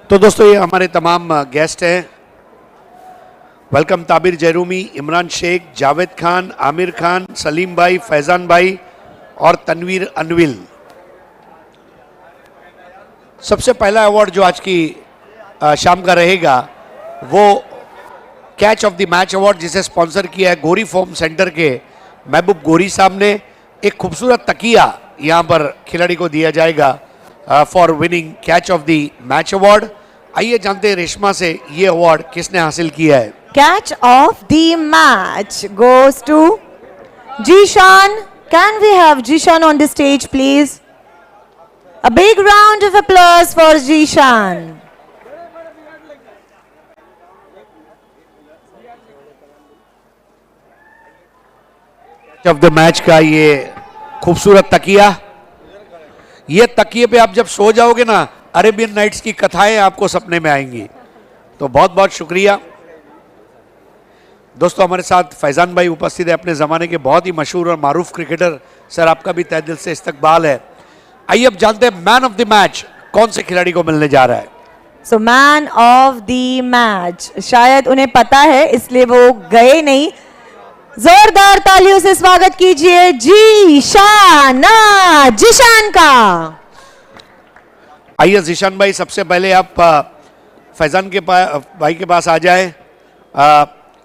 तो दोस्तों ये हमारे तमाम गेस्ट हैं। वेलकम ताबिर जैरूमी, इमरान शेख, जावेद खान, आमिर खान, सलीम भाई, फैजान भाई और तनवीर अनविल। सबसे पहला अवार्ड जो आज की शाम का रहेगा वो catch of the match award, जिसे स्पॉन्सर किया है गोरी फॉर्म सेंटर के महबूब गोरी साहब ने। एक खूबसूरत तकिया यहाँ पर खिलाड़ी को दिया जाएगा for winning catch of the match award. आइए जानते हैं रेशमा से ये अवार्ड किसने हासिल किया है। Catch of the match goes to Jishan. Can we have Jishan on the stage, please? A big round of applause for Jishan. Catch of the match का ये खूबसूरत तकिया, ये तकिए पे आप जब सो जाओगे ना, अरेबियन नाइट्स की कथाएं आपको सपने में आएंगी। तो बहुत बहुत शुक्रिया दोस्तों। हमारे साथ फैजान भाई उपस्थित है, अपने ज़माने के बहुत ही मशहूर और मारूफ क्रिकेटर। सर आपका भी तहे दिल से इस्तकबाल है। आइए अब जानते हैं मैन ऑफ द मैच कौन से खिलाड़ी को मिलने जा रहा है। So man of the match, शायद उन्हें पता है इसलिए वो गए नहीं। जोरदार तालियों से स्वागत कीजिए जीशान का। आइए जीशान भाई, सबसे पहले आप फैजान के भाई के पास आ जाए।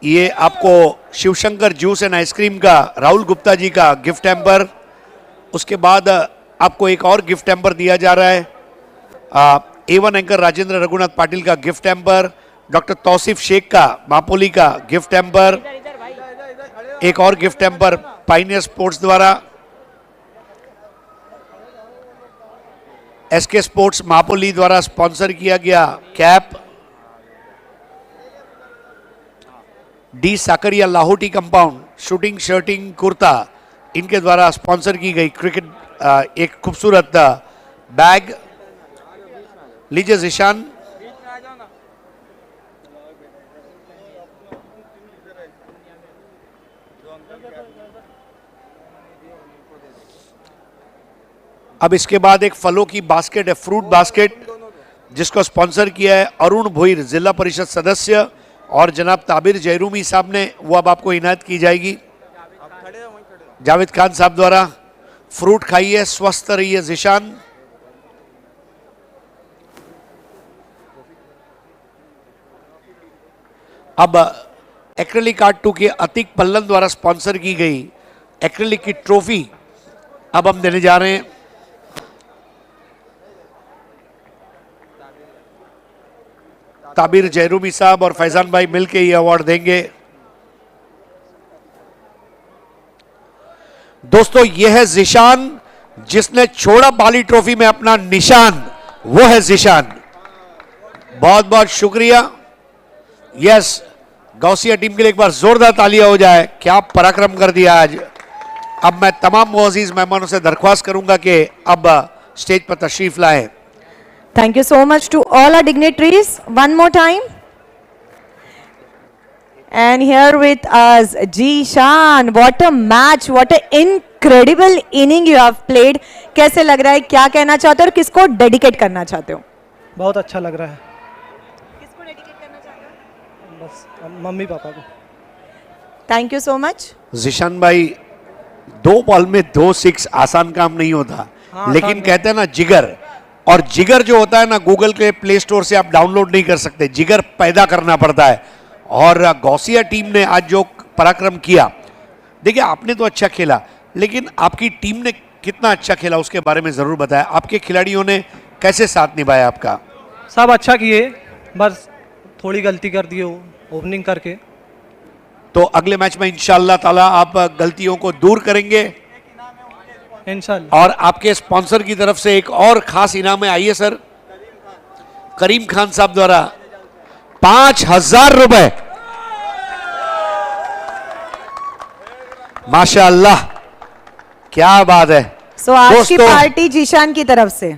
ये आपको शिवशंकर जूस एंड आइसक्रीम का राहुल गुप्ता जी का गिफ्ट हैम्पर, उसके बाद आपको एक और गिफ्ट हैम्पर दिया जा रहा है। A1 एंकर राजेंद्र रघुनाथ पाटिल का gift hamper, doctor Tausif Shaikh का मापोली का गिफ्ट हैम्पर, एक और गिफ्ट हैम्पर पाइनियर स्पोर्ट्स द्वारा, SK स्पोर्ट्स मापोली द्वारा स्पॉन्सर किया गया cap, D Sakaria Lahoti compound shooting shirting kurta इनके द्वारा स्पॉन्सर की गई क्रिकेट एक खूबसूरत बैग। लीजिए जिशान। अब इसके बाद एक फलों की बास्केट है, फ्रूट बास्केट, जिसको स्पॉन्सर किया है अरुण भोईर, जिला परिषद सदस्य, और जनाब ताबिर जैरूमी साहब ने, वो अब आपको इनायत की जाएगी जावेद खान साहब द्वारा। फ्रूट खाइए, स्वस्थ रहिए जिशान। अब एक्रेलिक आर्ट 2 के अतिक पल्लन द्वारा स्पॉन्सर की गई एक्रेलिक की ट्रॉफी अब हम देने जा रहे हैं। ताबिर जैरूमी साहब और फैजान भाई मिलके ये अवार्ड देंगे। दोस्तों ये है जिशान, जिसने छोड़ा बाली ट्रॉफी में अपना निशान, वो है जिशान। बहुत बहुत शुक्रिया। यस, गौसिया टीम के लिए एक बार जोरदार तालियां हो जाए। क्या पराक्रम कर दिया आज। अब मैं तमाम मुअज़्ज़िज़ मेहमानों से दरख्वास्त करूंगा कि अब स्टेज पर तशरीफ लाएं। Thank you so much to all our dignitaries. One more time. And here with us, Jishan. What a match! What an incredible inning you have played. कैसे लग रहा है, क्या कहना चाहते हो और किसको डेडिकेट करना चाहते हो? बहुत अच्छा लग रहा है। किसको डेडिकेट करना चाहते हो? बस मम्मी पापा को। Thank you so much. Zeeshan भाई, 2 बॉल में 2 6 आसान काम नहीं होता। हाँ, लेकिन कहते हैं ना जिगर, और जिगर जो होता है ना, गूगल के प्ले स्टोर से आप डाउनलोड नहीं कर सकते, जिगर पैदा करना पड़ता है। और गौसिया टीम ने आज जो पराक्रम किया, देखिए आपने तो अच्छा खेला, लेकिन आपकी टीम ने कितना अच्छा खेला उसके बारे में जरूर बताया। आपके खिलाड़ियों ने कैसे साथ निभाया आपका? सब अच्छा किए, बस थोड़ी गलती कर दी ओपनिंग करके। तो अगले मैच में इंशाअल्लाह ताला आप गलतियों को दूर करेंगे इंशाअल्लाह। और आपके स्पॉन्सर की तरफ से एक और खास इनाम है। आइए सर, करीम खान साहब द्वारा 5000 रुपए। माशाअल्लाह, क्या बात है। So आज की पार्टी जीशान की तरफ से।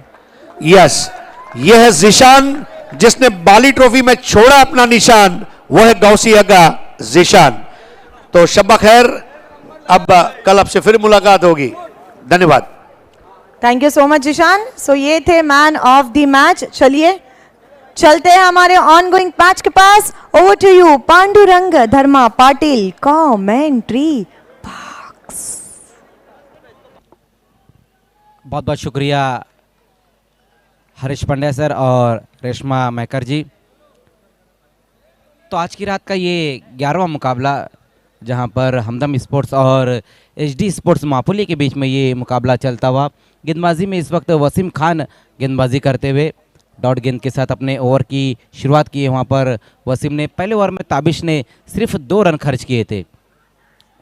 यस, यह है जिशान, जिसने बाली ट्रॉफी में छोड़ा अपना निशान, वो है गौसिया का जिशान। तो शब्बा खैर, अब कल आपसे फिर मुलाकात होगी। धन्यवाद। Thank you so much Zeeshan. So ये थे मैन ऑफ द मैच। चलिए चलते हैं हमारे ऑनगोइंग मैच के पास। Over to you Pandurang Dharma Patil, commentary. बहुत बहुत शुक्रिया हरीश पांड्या सर और रेशमा मैकर जी। तो आज की रात का ये 11वां मुकाबला जहां पर हमदम स्पोर्ट्स और एचडी स्पोर्ट्स मापुली के बीच में ये मुकाबला चलता हुआ। गेंदबाजी में इस वक्त वसीम खान गेंदबाजी करते हुए डॉट गेंद के साथ अपने ओवर की शुरुआत की है। वहाँ पर वसीम ने पहले ओवर में ताबिश ने सिर्फ 2 रन खर्च किए थे।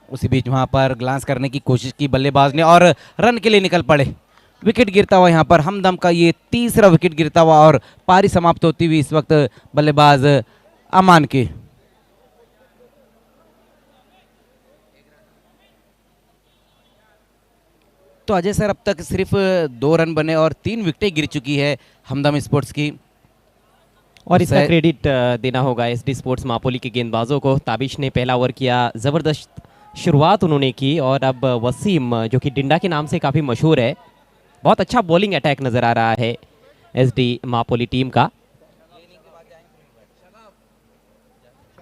उसी बीच वहाँ पर ग्लांस करने की कोशिश की बल्लेबाज ने और रन के लिए निकल पड़े। विकेट गिरता हुआ यहाँ पर हमदम का ये तीसरा विकेट गिरता हुआ और पारी समाप्त होती हुई इस वक्त बल्लेबाज अमान की। तो अजय सर अब तक सिर्फ 2 रन बने और 3 विकेटें गिर चुकी है हमदम स्पोर्ट्स की। और इसका क्रेडिट देना होगा एसडी स्पोर्ट्स मापोली के गेंदबाजों को। ताबिश ने पहला ओवर किया, ज़बरदस्त शुरुआत उन्होंने की और अब वसीम जो कि डिंडा के नाम से काफ़ी मशहूर है, बहुत अच्छा बॉलिंग अटैक नज़र आ रहा है एसडी मापोली टीम का।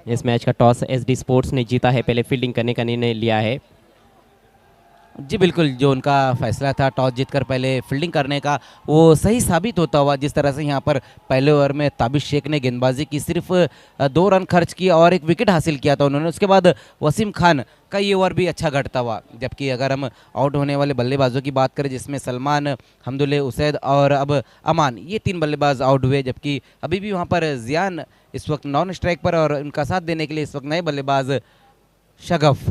इस मैच का टॉस एसडी स्पोर्ट्स ने जीता है, पहले फील्डिंग करने का निर्णय लिया है। जी बिल्कुल, जो उनका फैसला था टॉस जीतकर पहले फील्डिंग करने का वो सही साबित होता हुआ। जिस तरह से यहाँ पर पहले ओवर में ताबिश शेख ने गेंदबाजी की, सिर्फ 2 रन खर्च किया और 1 विकेट हासिल किया था उन्होंने। उसके बाद वसीम खान का ये ओवर भी अच्छा घटता हुआ। जबकि अगर हम आउट होने वाले बल्लेबाजों की बात करें जिसमें सलमान, हमदुल्ले, उसैद और अब अमान, ये 3 बल्लेबाज आउट हुए। जबकि अभी भी वहाँ पर जियान इस वक्त नॉन स्ट्राइक पर और उनका साथ देने के लिए इस वक्त नए बल्लेबाज शगफ।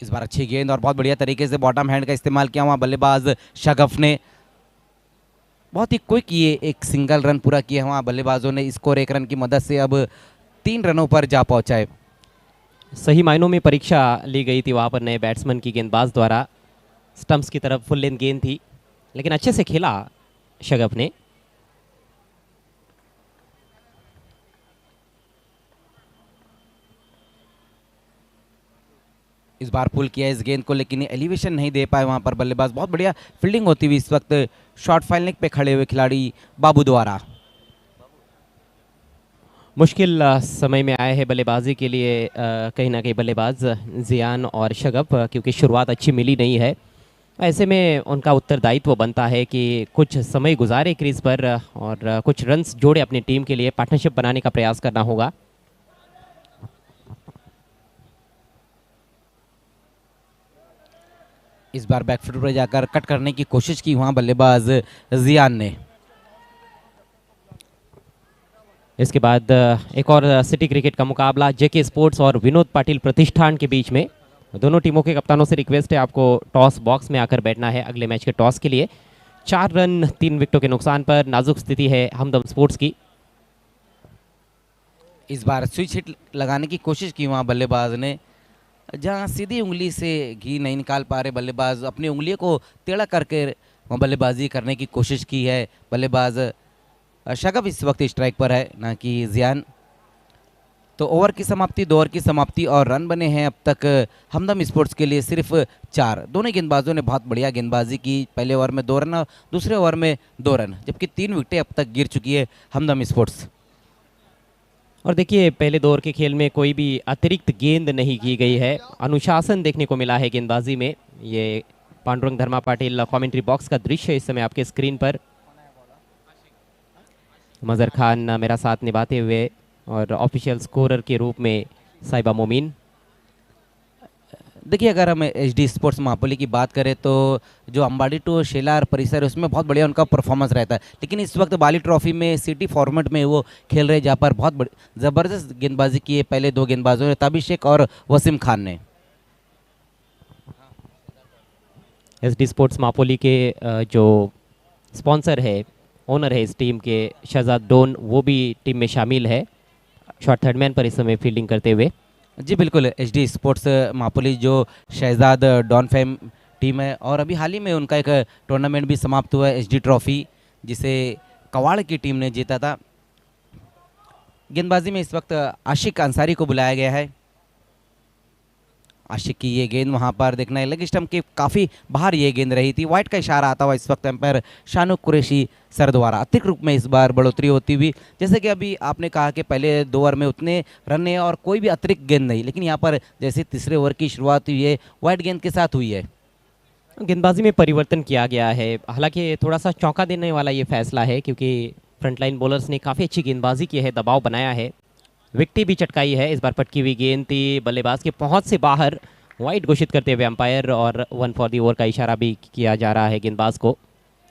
इस बार अच्छी गेंद और बहुत बढ़िया तरीके से बॉटम हैंड का इस्तेमाल किया वहाँ बल्लेबाज शगफ ने। बहुत ही क्विक ये एक सिंगल रन पूरा किया वहाँ बल्लेबाजों ने। स्कोर 1 रन की मदद से अब 3 रनों पर जा पहुँचा है। सही मायनों में परीक्षा ली गई थी वहाँ पर नए बैट्समैन की गेंदबाज द्वारा। स्टंप्स की तरफ फुल लेंथ गेंद थी, लेकिन अच्छे से खेला शगफ ने। इस बार पुल किया इस गेंद को, लेकिन एलिवेशन नहीं दे पाए वहाँ पर बल्लेबाज। बहुत बढ़िया फील्डिंग होती हुई इस वक्त शॉर्ट फाइल पे खड़े हुए खिलाड़ी बाबू द्वारा। मुश्किल समय में आए हैं बल्लेबाजी के लिए कहीं ना कहीं बल्लेबाज जियान और शगफ, क्योंकि शुरुआत अच्छी मिली नहीं है। ऐसे में उनका उत्तरदायित्व बनता है कि कुछ समय गुजारे क्रीज पर और कुछ रन्स जोड़े अपनी टीम के लिए, पार्टनरशिप बनाने का प्रयास करना होगा। इस बार बैकफुट पर जाकर कट करने की कोशिश की वहाँ बल्लेबाज जियान ने। इसके बाद एक और सिटी क्रिकेट का मुकाबला जेके स्पोर्ट्स और विनोद पाटिल प्रतिष्ठान के बीच में। दोनों टीमों के कप्तानों से रिक्वेस्ट है आपको टॉस बॉक्स में आकर बैठना है अगले मैच के टॉस के लिए। 4 रन 3 विकेटों के नुकसान पर नाजुक स्थिति है हमदम स्पोर्ट्स की। इस बार स्विच हिट लगाने की कोशिश की वहाँ बल्लेबाज ने, जहाँ सीधी उंगली से घी नहीं निकाल पा रहे बल्लेबाज, अपनी उंगलियों को टेढ़ा करके वहाँ बल्लेबाजी करने की कोशिश की है बल्लेबाज शगफ। इस वक्त स्ट्राइक पर है, ना कि जियान। तो ओवर की समाप्ति, 2 ओवर की समाप्ति और रन बने हैं अब तक हमदम स्पोर्ट्स के लिए सिर्फ 4। दोनों गेंदबाजों ने बहुत बढ़िया गेंदबाजी की। पहले ओवर में 2 रन, दूसरे ओवर में 2 रन, जबकि 3 विकेटें अब तक गिर चुकी है हमदम स्पोर्ट्स। और देखिए पहले दौर के खेल में कोई भी अतिरिक्त गेंद नहीं की गई है, अनुशासन देखने को मिला है गेंदबाजी में। ये पांडुरंग धर्मा पाटिल कमेंट्री बॉक्स का दृश्य इस समय आपके स्क्रीन पर। मजहर खान मेरा साथ निभाते हुए और ऑफिशियल स्कोरर के रूप में साहिबा मोमीन। देखिए अगर हम एचडी स्पोर्ट्स मापोली की बात करें तो जो अंबाडी टू शेलार परिसर है उसमें बहुत बढ़िया उनका परफॉर्मेंस रहता है। लेकिन इस वक्त बाली ट्रॉफी में सिटी फॉर्मेट में वो खेल रहे, जहाँ पर बहुत ज़बरदस्त गेंदबाजी की है पहले 2 गेंदबाजों ने, ताबिश शेख और वसीम खान ने। एसडी स्पोर्ट्स मापोली के जो स्पॉन्सर है, ओनर है इस टीम के, शहजाद डोन, वो भी टीम में शामिल है शॉर्ट थर्ड मैन पर इस समय फील्डिंग करते हुए। जी बिल्कुल, एचडी स्पोर्ट्स मापोली जो शहजाद डॉन फेम टीम है, और अभी हाल ही में उनका एक टूर्नामेंट भी समाप्त हुआ है एचडी ट्रॉफी, जिसे कवाड़ की टीम ने जीता था। गेंदबाजी में इस वक्त आशिक अंसारी को बुलाया गया है आशिक की ये गेंद वहां पर देखना है लेग स्टंप के काफ़ी बाहर ये गेंद रही थी। वाइट का इशारा आता हुआ इस वक्त एम्पायर शानुक कुरैशी सर द्वारा अतिरिक्त रूप में इस बार बढ़ोतरी होती हुई, जैसे कि अभी आपने कहा कि पहले 2 ओवर में उतने रन नहीं और कोई भी अतिरिक्त गेंद नहीं, लेकिन यहाँ पर जैसे तीसरे ओवर की शुरुआत हुई है वाइट गेंद के साथ हुई है। गेंदबाजी में परिवर्तन किया गया है, हालांकि थोड़ा सा चौंका देने वाला ये फैसला है क्योंकि फ्रंटलाइन बॉलर्स ने काफ़ी अच्छी गेंदबाजी की है, दबाव बनाया है, विकेट भी चटकाई है। इस बार पटकी हुई गेंद थी, बल्लेबाज के पहुंच से बाहर, वाइड घोषित करते हुए अंपायर और 1 फॉर दी ओवर का इशारा भी किया जा रहा है गेंदबाज को।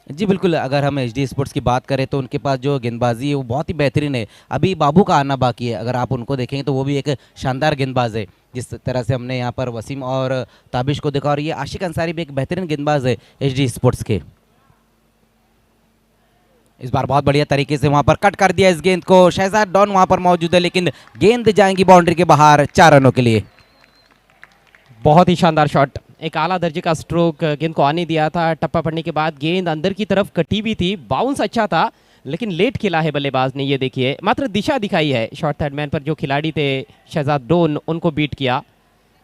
जी बिल्कुल, अगर हम एचडी स्पोर्ट्स की बात करें तो उनके पास जो गेंदबाजी है वो बहुत ही बेहतरीन है। अभी बाबू का आना बाकी है, अगर आप उनको देखेंगे तो वो भी एक शानदार गेंदबाज है। जिस तरह से हमने यहाँ पर वसीम और ताबिश को देखा, और ये आशिक अंसारी भी एक बेहतरीन गेंदबाज है एचडी स्पोर्ट्स के। इस बार बहुत बढ़िया तरीके से वहां पर कट कर दिया इस गेंद को। शहजाद डॉन वहां पर मौजूद है, लेकिन गेंद जाएंगी बाउंड्री के बाहर 4 रनों के लिए। बहुत ही शानदार शॉट, एक आला दर्जे का स्ट्रोक, गेंद को आने दिया था, टप्पा पड़ने के बाद गेंद अंदर की तरफ कटी भी थी, बाउंस अच्छा था लेकिन लेट खेला है बल्लेबाज ने। ये देखिए मात्र दिशा दिखाई है, शॉर्ट थर्ड मैन पर जो खिलाड़ी थे शहजाद डोन उनको बीट किया,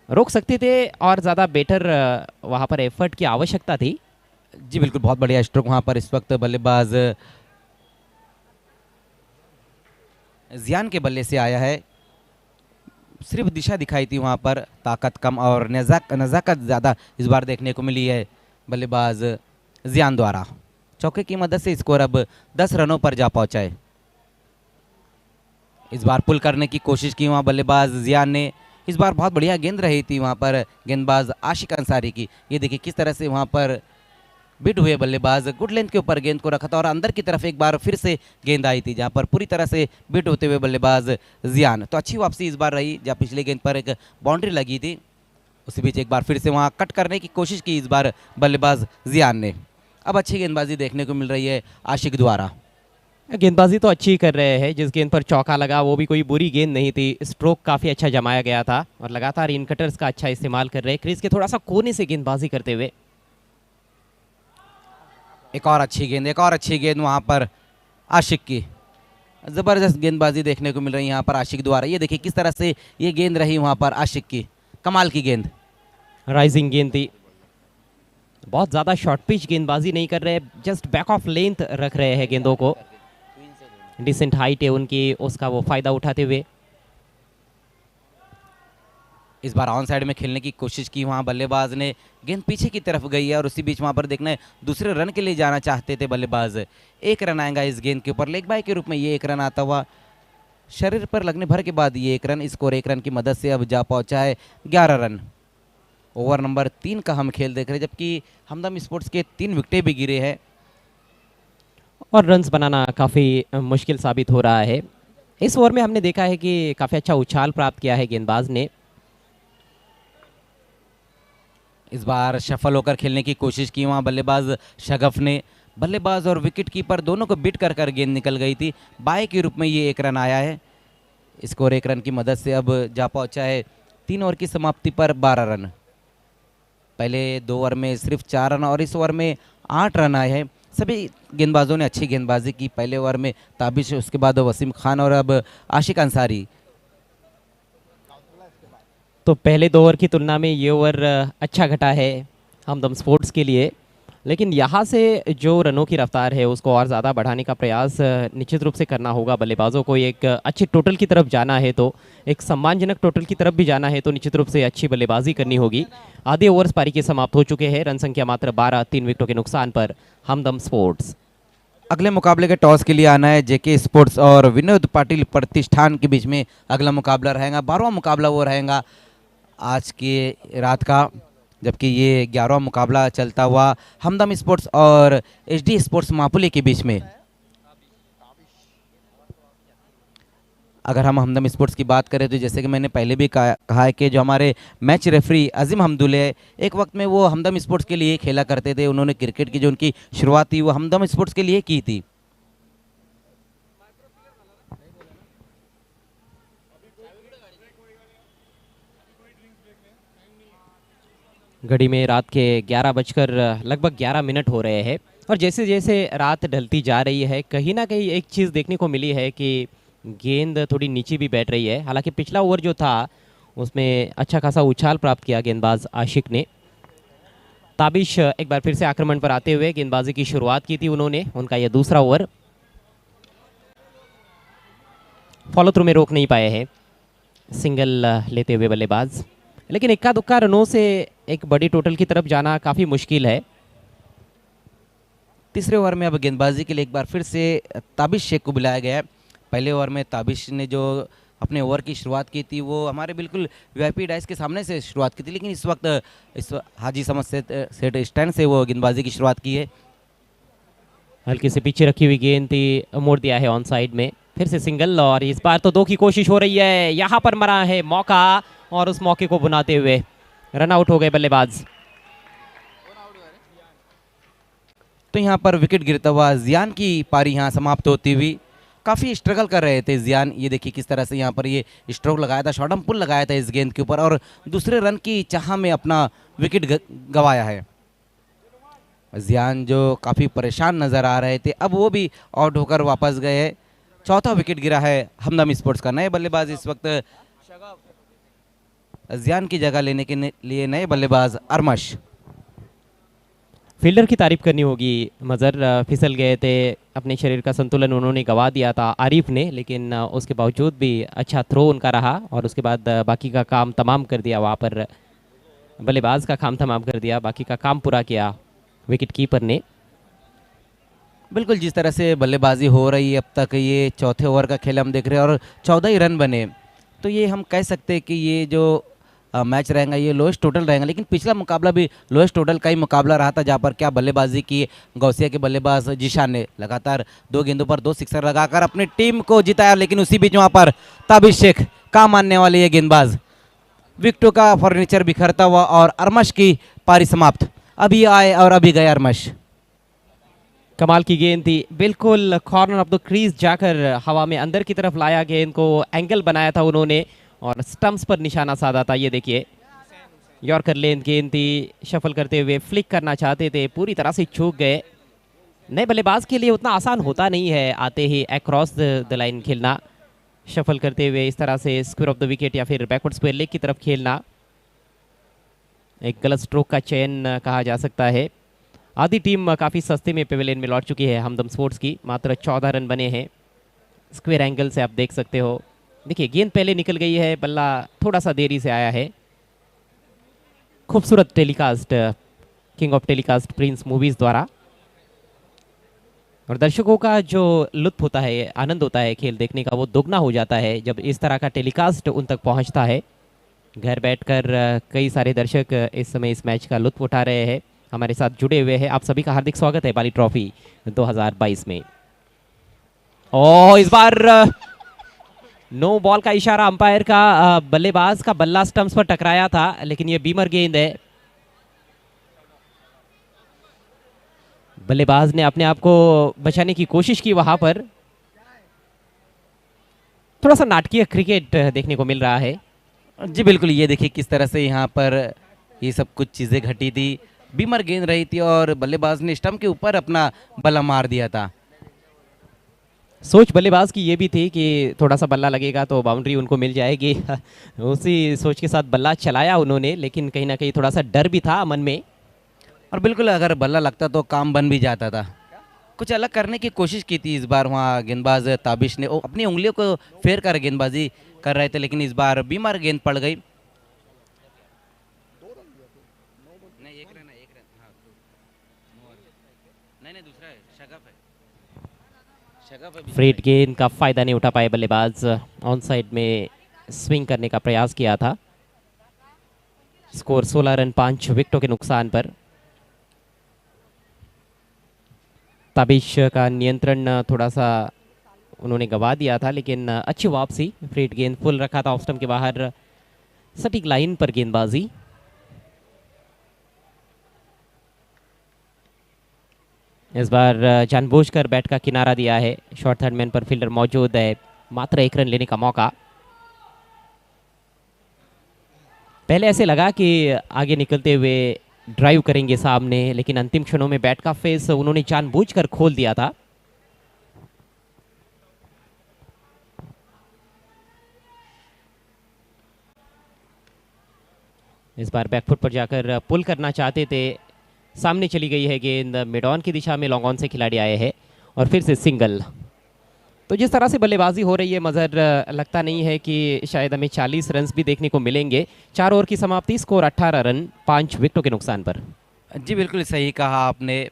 रोक सकते थे और ज़्यादा बेटर वहाँ पर एफर्ट की आवश्यकता थी। जी बिल्कुल, बहुत बढ़िया स्ट्रोक वहां पर इस वक्त बल्लेबाज जियान के बल्ले से आया है। सिर्फ दिशा दिखाई थी वहां पर, ताकत कम और नज़ाकत ज़्यादा इस बार देखने को मिली है बल्लेबाज जियान द्वारा। चौके की मदद से स्कोर अब 10 रनों पर जा पहुंचा है। इस बार पुल करने की कोशिश की वहां बल्लेबाज जियान ने। इस बार बहुत बढ़िया गेंद रही थी वहां पर गेंदबाज आशिक अंसारी की। ये देखिए किस तरह से वहां पर बिट हुए बल्लेबाज, गुड लेंथ के ऊपर गेंद को रखा था और अंदर की तरफ एक बार फिर से गेंद आई थी, जहां पर पूरी तरह से बिट होते हुए बल्लेबाज जियान। तो अच्छी वापसी इस बार रही, जहां पिछली गेंद पर एक बाउंड्री लगी थी, उसी बीच एक बार फिर से वहां कट करने की कोशिश की इस बार बल्लेबाज जियान ने। अब अच्छी गेंदबाजी देखने को मिल रही है आशिक द्वारा। गेंदबाजी तो अच्छी कर रहे हैं, जिस गेंद पर चौका लगा वो भी कोई बुरी गेंद नहीं थी, स्ट्रोक काफ़ी अच्छा जमाया गया था और लगातार इन कटर्स का अच्छा इस्तेमाल कर रहे हैं, क्रीज के थोड़ा सा कोने से गेंदबाजी करते हुए। एक और अच्छी गेंद वहां पर आशिक की। ज़बरदस्त गेंदबाजी देखने को मिल रही है यहाँ पर आशिक द्वारा। ये देखिए किस तरह से ये गेंद रही वहां पर आशिक की, कमाल की गेंद, राइजिंग गेंद थी, बहुत ज़्यादा शॉर्ट पिच गेंदबाजी नहीं कर रहे, जस्ट बैक ऑफ लेंथ रख रहे हैं गेंदों को, डिसेंट हाइट है उनकी, उसका वो फ़ायदा उठाते हुए। इस बार ऑन साइड में खेलने की कोशिश की वहां बल्लेबाज ने, गेंद पीछे की तरफ गई है और उसी बीच वहां पर देखना है दूसरे रन के लिए जाना चाहते थे बल्लेबाज। 1 रन आएगा इस गेंद के ऊपर, लेग बाय के रूप में ये 1 रन आता हुआ, शरीर पर लगने भर के बाद ये 1 रन, स्कोर 1 रन की मदद से अब जा पहुंचा है 11 रन। ओवर नंबर 3 का हम खेल देख रहे हैं, जबकि हमदम स्पोर्ट्स के 3 विकेटें भी गिरे हैं और रन्स बनाना काफ़ी मुश्किल साबित हो रहा है। इस ओवर में हमने देखा है कि काफ़ी अच्छा उछाल प्राप्त किया है गेंदबाज ने। इस बार शफल होकर खेलने की कोशिश की वहाँ बल्लेबाज शगफ ने, बल्लेबाज और विकेट कीपर दोनों को बिट कर गेंद निकल गई थी, बाय के रूप में ये 1 रन आया है। स्कोर 1 रन की मदद से अब जा पहुंचा है 3 ओवर की समाप्ति पर 12 रन। पहले 2 ओवर में सिर्फ 4 रन और इस ओवर में 8 रन आए हैं। सभी गेंदबाजों ने अच्छी गेंदबाजी की, पहले ओवर में ताबिश, उसके बाद वसीम खान और अब आशिक अंसारी। तो पहले 2 ओवर की तुलना में ये ओवर अच्छा घटा है हमदम स्पोर्ट्स के लिए, लेकिन यहाँ से जो रनों की रफ्तार है उसको और ज़्यादा बढ़ाने का प्रयास निश्चित रूप से करना होगा बल्लेबाजों को। एक अच्छे टोटल की तरफ जाना है तो, एक सम्मानजनक टोटल की तरफ भी जाना है तो निश्चित रूप से अच्छी बल्लेबाजी करनी होगी। आधे ओवर्स पारी के समाप्त हो चुके हैं, रन संख्या मात्र 12, 3 विकेटों के नुकसान पर हमदम स्पोर्ट्स। अगले मुकाबले के टॉस के लिए आना है जेके स्पोर्ट्स और विनोद पाटिल प्रतिष्ठान के बीच में अगला मुकाबला रहेगा। 12वां मुकाबला वो रहेगा आज के रात का, जबकि ये 11वां मुकाबला चलता हुआ हमदम स्पोर्ट्स और एचडी स्पोर्ट्स मापुली के बीच में। अगर हम हमदम स्पोर्ट्स की बात करें तो जैसे कि मैंने पहले भी कहा है कि जो हमारे मैच रेफरी अजीम हमदुल्ले, एक वक्त में वो हमदम स्पोर्ट्स के लिए खेला करते थे। उन्होंने क्रिकेट की जो उनकी शुरुआत थी वो हमदम स्पोर्ट्स के लिए की थी। घड़ी में रात के 11 बजकर लगभग 11 मिनट हो रहे हैं और जैसे जैसे रात ढलती जा रही है कहीं ना कहीं एक चीज़ देखने को मिली है कि गेंद थोड़ी नीचे भी बैठ रही है। हालांकि पिछला ओवर जो था उसमें अच्छा खासा उछाल प्राप्त किया गेंदबाज आशिक ने। ताबिश एक बार फिर से आक्रमण पर आते हुए गेंदबाजी की शुरुआत की थी उन्होंने, उनका यह दूसरा ओवर। फॉलो थ्रू में रोक नहीं पाए हैं सिंगल लेते हुए बल्लेबाज, लेकिन इक्का दुक्का रनों से एक बड़ी टोटल की तरफ जाना काफ़ी मुश्किल है। तीसरे ओवर में अब गेंदबाजी के लिए एक बार फिर से ताबिश शेख को बुलाया गया है। पहले ओवर में ताबिश ने जो अपने ओवर की शुरुआत की थी वो हमारे बिल्कुल वीआईपी डाइस के सामने से शुरुआत की थी, लेकिन इस वक्त हाजी समद सेट स्टैंड से वो गेंदबाजी की शुरुआत की है। हल्के से पीछे रखी हुई गेंद थी, मोड़ दिया है ऑन साइड में, फिर से सिंगल, और इस बार तो 2 की कोशिश हो रही है। यहाँ पर मरा है मौका और उस मौके को बुनाते हुए रन आउट हो गए बल्लेबाज। तो यहाँ पर विकेट गिरता हुआ जियान की पारी यहाँ समाप्त होती हुई। काफ़ी स्ट्रगल कर रहे थे जियान, ये देखिए किस तरह से यहाँ पर ये स्ट्रोक लगाया था, शॉर्टम पुल लगाया था इस गेंद के ऊपर और दूसरे रन की चाह में अपना विकेट गंवाया है। जियान जो काफ़ी परेशान नज़र आ रहे थे, अब वो भी आउट होकर वापस गए। चौथा विकेट गिरा है हमदम स्पोर्ट्स का। नए बल्लेबाज इस वक्त जियान की जगह लेने के लिए नए बल्लेबाज अरमश। फील्डर की तारीफ करनी होगी, मजर फिसल गए थे, अपने शरीर का संतुलन उन्होंने गंवा दिया था आरिफ ने, लेकिन उसके बावजूद भी अच्छा थ्रो उनका रहा और उसके बाद बाकी का काम तमाम कर दिया। वहाँ पर बल्लेबाज का काम तमाम कर दिया, बाकी का काम पूरा किया विकेट कीपर ने। बिल्कुल जिस तरह से बल्लेबाजी हो रही है अब तक, ये चौथे ओवर का खेल हम देख रहे हैं और 14 ही रन बने, तो ये हम कह सकते हैं कि ये जो मैच रहेगा ये लोएस्ट टोटल रहेगा। लेकिन पिछला मुकाबला भी लोएस्ट टोटल का ही मुकाबला रहा था, जहाँ पर क्या बल्लेबाजी की गौसिया के बल्लेबाज जीशान ने लगातार 2 गेंदों पर 2 सिक्सर लगाकर अपनी टीम को जिताया। लेकिन उसी बीच वहाँ पर ताबिश शेख काम मानने वाले ये गेंदबाज, विकेटों का फर्नीचर बिखरता हुआ और अरमश की पारी समाप्त। अभी आए और अभी गए अरमश। कमाल की गेंद थी, बिल्कुल कॉर्नर ऑफ द क्रीज जाकर हवा में अंदर की तरफ लाया, गेंद को एंगल बनाया था उन्होंने और स्टंप्स पर निशाना साधा था। ये देखिए यॉर्कर लेंथ गेंद थी, शफल करते हुए फ्लिक करना चाहते थे, पूरी तरह से चूक गए। नए बल्लेबाज के लिए उतना आसान होता नहीं है आते ही अक्रॉस द लाइन खेलना, शफल करते हुए इस तरह से स्क्वायर ऑफ द विकेट या फिर बैकवर्ड स्क्वायर लेग की तरफ खेलना एक गलत स्ट्रोक का चयन कहा जा सकता है। आधी टीम काफ़ी सस्ते में पेवेलियन में लौट चुकी है हमदम स्पोर्ट्स की, मात्र 14 रन बने हैं। स्क्वायर एंगल से आप देख सकते हो, देखिए गेंद पहले निकल गई है, बल्ला थोड़ा सा देरी से आया है। खूबसूरत telecast king of telecast Prince movies द्वारा, और दर्शकों का जो लुत्फ होता है, आनंद होता है खेल देखने का, वो दोगुना हो जाता है जब इस तरह का टेलीकास्ट उन तक पहुंचता है। घर बैठकर कई सारे दर्शक इस समय इस मैच का लुत्फ उठा रहे हैं, हमारे साथ जुड़े हुए हैं। आप सभी का हार्दिक स्वागत है बाली ट्रॉफी 2022 में। और इस बार नो बॉल का इशारा अंपायर का, बल्लेबाज का बल्ला स्टंप्स पर टकराया था, लेकिन ये बीमर गेंद है। बल्लेबाज ने अपने आप को बचाने की कोशिश की, वहां पर थोड़ा सा नाटकीय क्रिकेट देखने को मिल रहा है। जी बिल्कुल, ये देखिए किस तरह से यहाँ पर ये सब कुछ चीज़ें घटी थी। बीमर गेंद रही थी और बल्लेबाज ने स्टंप के ऊपर अपना बल्ला मार दिया था। सोच बल्लेबाज की ये भी थी कि थोड़ा सा बल्ला लगेगा तो बाउंड्री उनको मिल जाएगी उसी सोच के साथ बल्ला चलाया उन्होंने, लेकिन कहीं ना कहीं थोड़ा सा डर भी था मन में। और बिल्कुल अगर बल्ला लगता तो काम बन भी जाता था। कुछ अलग करने की कोशिश की थी इस बार वहाँ गेंदबाज ताबिश ने, अपनी उंगलियों को फेर कर गेंदबाजी कर रहे थे, लेकिन इस बार बीमार गेंद पड़ गई। फ्रेट गेंद का फायदा नहीं उठा पाए बल्लेबाज, ऑन साइड में स्विंग करने का प्रयास किया था। स्कोर 16 रन 5 विकेटों के नुकसान पर। ताबिश का नियंत्रण थोड़ा सा उन्होंने गंवा दिया था, लेकिन अच्छी वापसी। फ्रेट गेंद फुल रखा था ऑफ स्टंप के बाहर, सटीक लाइन पर गेंदबाजी। इस बार जानबूझकर बैट का किनारा दिया है, शॉर्ट थर्ड मैन पर फील्डर मौजूद है, मात्र 1 रन लेने का मौका। पहले ऐसे लगा कि आगे निकलते हुए ड्राइव करेंगे सामने, लेकिन अंतिम क्षणों में बैट का फेस उन्होंने जानबूझकर खोल दिया था। इस बार बैकफुट पर जाकर पुल करना चाहते थे, सामने चली गई है गेंद, मिड ऑन की दिशा में लॉन्ग ऑन से खिलाड़ी आए हैं और फिर से सिंगल। तो जिस तरह से बल्लेबाजी हो रही है मज़र, लगता नहीं है कि शायद हमें 40 रन भी देखने को मिलेंगे। 4 ओवर की समाप्ति, स्कोर 18 रन 5 विकेटों के नुकसान पर। जी बिल्कुल सही कहा आपने।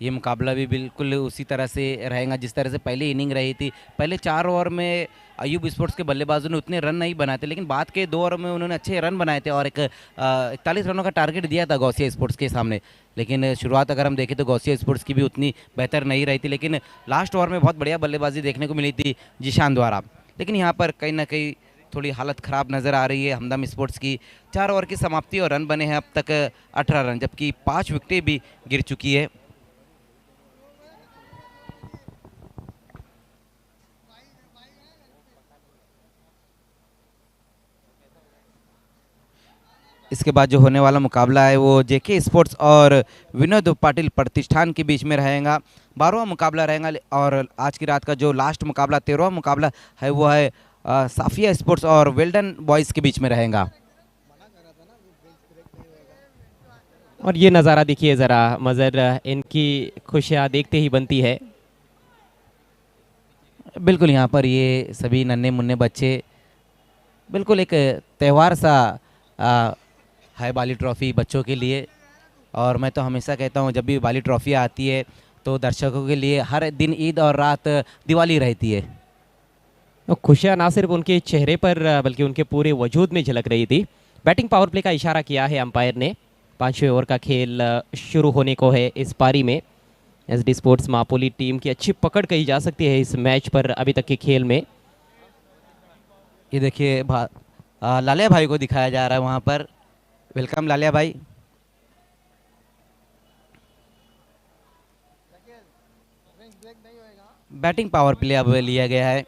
ये मुकाबला भी बिल्कुल उसी तरह से रहेगा जिस तरह से पहली इनिंग रही थी। पहले 4 ओवर में अयूब स्पोर्ट्स के बल्लेबाजों ने उतने रन नहीं बनाए थे, लेकिन बाद के 2 ओवर में उन्होंने अच्छे रन बनाए थे और एक 41 रनों का टारगेट दिया था गौसिया स्पोर्ट्स के सामने। लेकिन शुरुआत अगर हम देखें तो गौसिया स्पोर्ट्स की भी उतनी बेहतर नहीं रही थी, लेकिन लास्ट ओवर में बहुत बढ़िया बल्लेबाजी देखने को मिली थी जीशान द्वारा। लेकिन यहाँ पर कहीं ना कहीं थोड़ी हालत ख़राब नज़र आ रही है हमदम स्पोर्ट्स की। 4 ओवर की समाप्ति और रन बने हैं अब तक 18 रन, जबकि 5 विकेटें भी गिर चुकी है। इसके बाद जो होने वाला मुकाबला है वो जेके स्पोर्ट्स और विनोद पाटिल प्रतिष्ठान के बीच में रहेगा। 12वां मुकाबला रहेगा और आज की रात का जो लास्ट मुकाबला 13वां मुकाबला है वो है साफिया स्पोर्ट्स और वेल्डन बॉयज़ के बीच में रहेगा। और ये नज़ारा देखिए ज़रा मज़र, इनकी खुशियाँ देखते ही बनती है। बिल्कुल यहाँ पर ये सभी नन्हे मुन्ने बच्चे, बिल्कुल एक त्यौहार सा है बाली ट्रॉफ़ी बच्चों के लिए। और मैं तो हमेशा कहता हूँ जब भी बाली ट्रॉफ़ी आती है तो दर्शकों के लिए हर दिन ईद और रात दिवाली रहती है। तो खुशियाँ ना सिर्फ उनके चेहरे पर बल्कि उनके पूरे वजूद में झलक रही थी। बैटिंग पावर प्ले का इशारा किया है अंपायर ने। 5वें ओवर का खेल शुरू होने को है इस पारी में। एसडी स्पोर्ट्स मापोली टीम की अच्छी पकड़ कही जा सकती है इस मैच पर अभी तक के खेल में। ये देखिए लालिया भाई को दिखाया जा रहा है वहाँ पर। वेलकम लालिया भाई। बैटिंग पावर प्ले अब लिया गया है।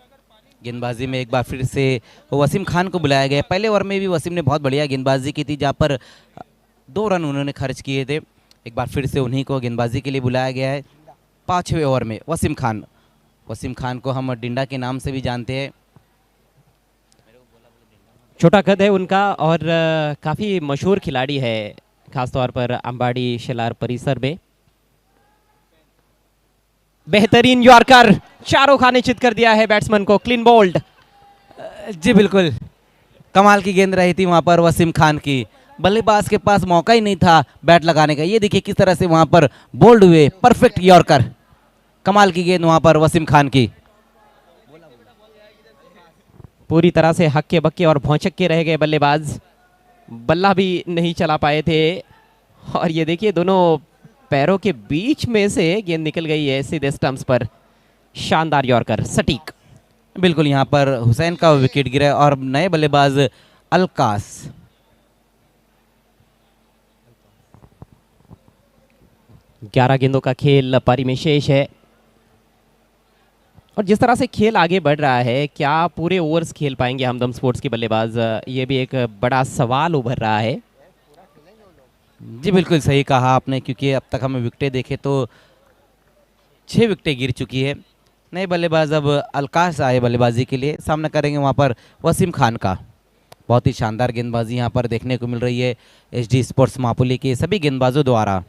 गेंदबाजी में एक बार फिर से वसीम खान को बुलाया गया। पहले ओवर में भी वसीम ने बहुत बढ़िया गेंदबाजी की थी, जहाँ पर 2 रन उन्होंने खर्च किए थे। एक बार फिर से उन्हीं को गेंदबाजी के लिए बुलाया गया है। 5वें ओवर में वसीम खान को हम डिंडा के नाम से भी जानते हैं। छोटा कद है उनका और काफ़ी मशहूर खिलाड़ी है, खासतौर पर अंबाड़ी शिलार परिसर में। बेहतरीन यॉर्कर, चारों खाने चित कर दिया है बैट्समैन को। Clean bowled. जी बिल्कुल कमाल की गेंद रही थी वहाँ पर वसीम खान की। बल्लेबाज के पास मौका ही नहीं था बैट लगाने का। ये देखिए किस तरह से वहाँ पर बोल्ड हुए, परफेक्ट यॉर्कर। कमाल की गेंद वहाँ पर वसीम खान की। पूरी तरह से हक्के बक्के और भौचक के रह गए बल्लेबाज, बल्ला भी नहीं चला पाए थे। और ये देखिए दोनों पैरों के बीच में से गेंद निकल गई है सीधे स्टंप्स पर। शानदार यॉर्कर, सटीक। बिल्कुल यहाँ पर हुसैन का विकेट गिरा और नए बल्लेबाज अलकास। ग्यारह गेंदों का खेल पारी में शेष है और जिस तरह से खेल आगे बढ़ रहा है, क्या पूरे ओवर्स खेल पाएंगे हमदम स्पोर्ट्स के बल्लेबाज, ये भी एक बड़ा सवाल उभर रहा है। जी बिल्कुल सही कहा आपने, क्योंकि अब तक हमें विकेटें देखे तो 6 विकेटें गिर चुकी है। नए बल्लेबाज अब अलकाश आए बल्लेबाजी के लिए, सामना करेंगे वहाँ पर वसीम खान का। बहुत ही शानदार गेंदबाजी यहाँ पर देखने को मिल रही है एसडी स्पोर्ट्स मापुली के सभी गेंदबाजों द्वारा।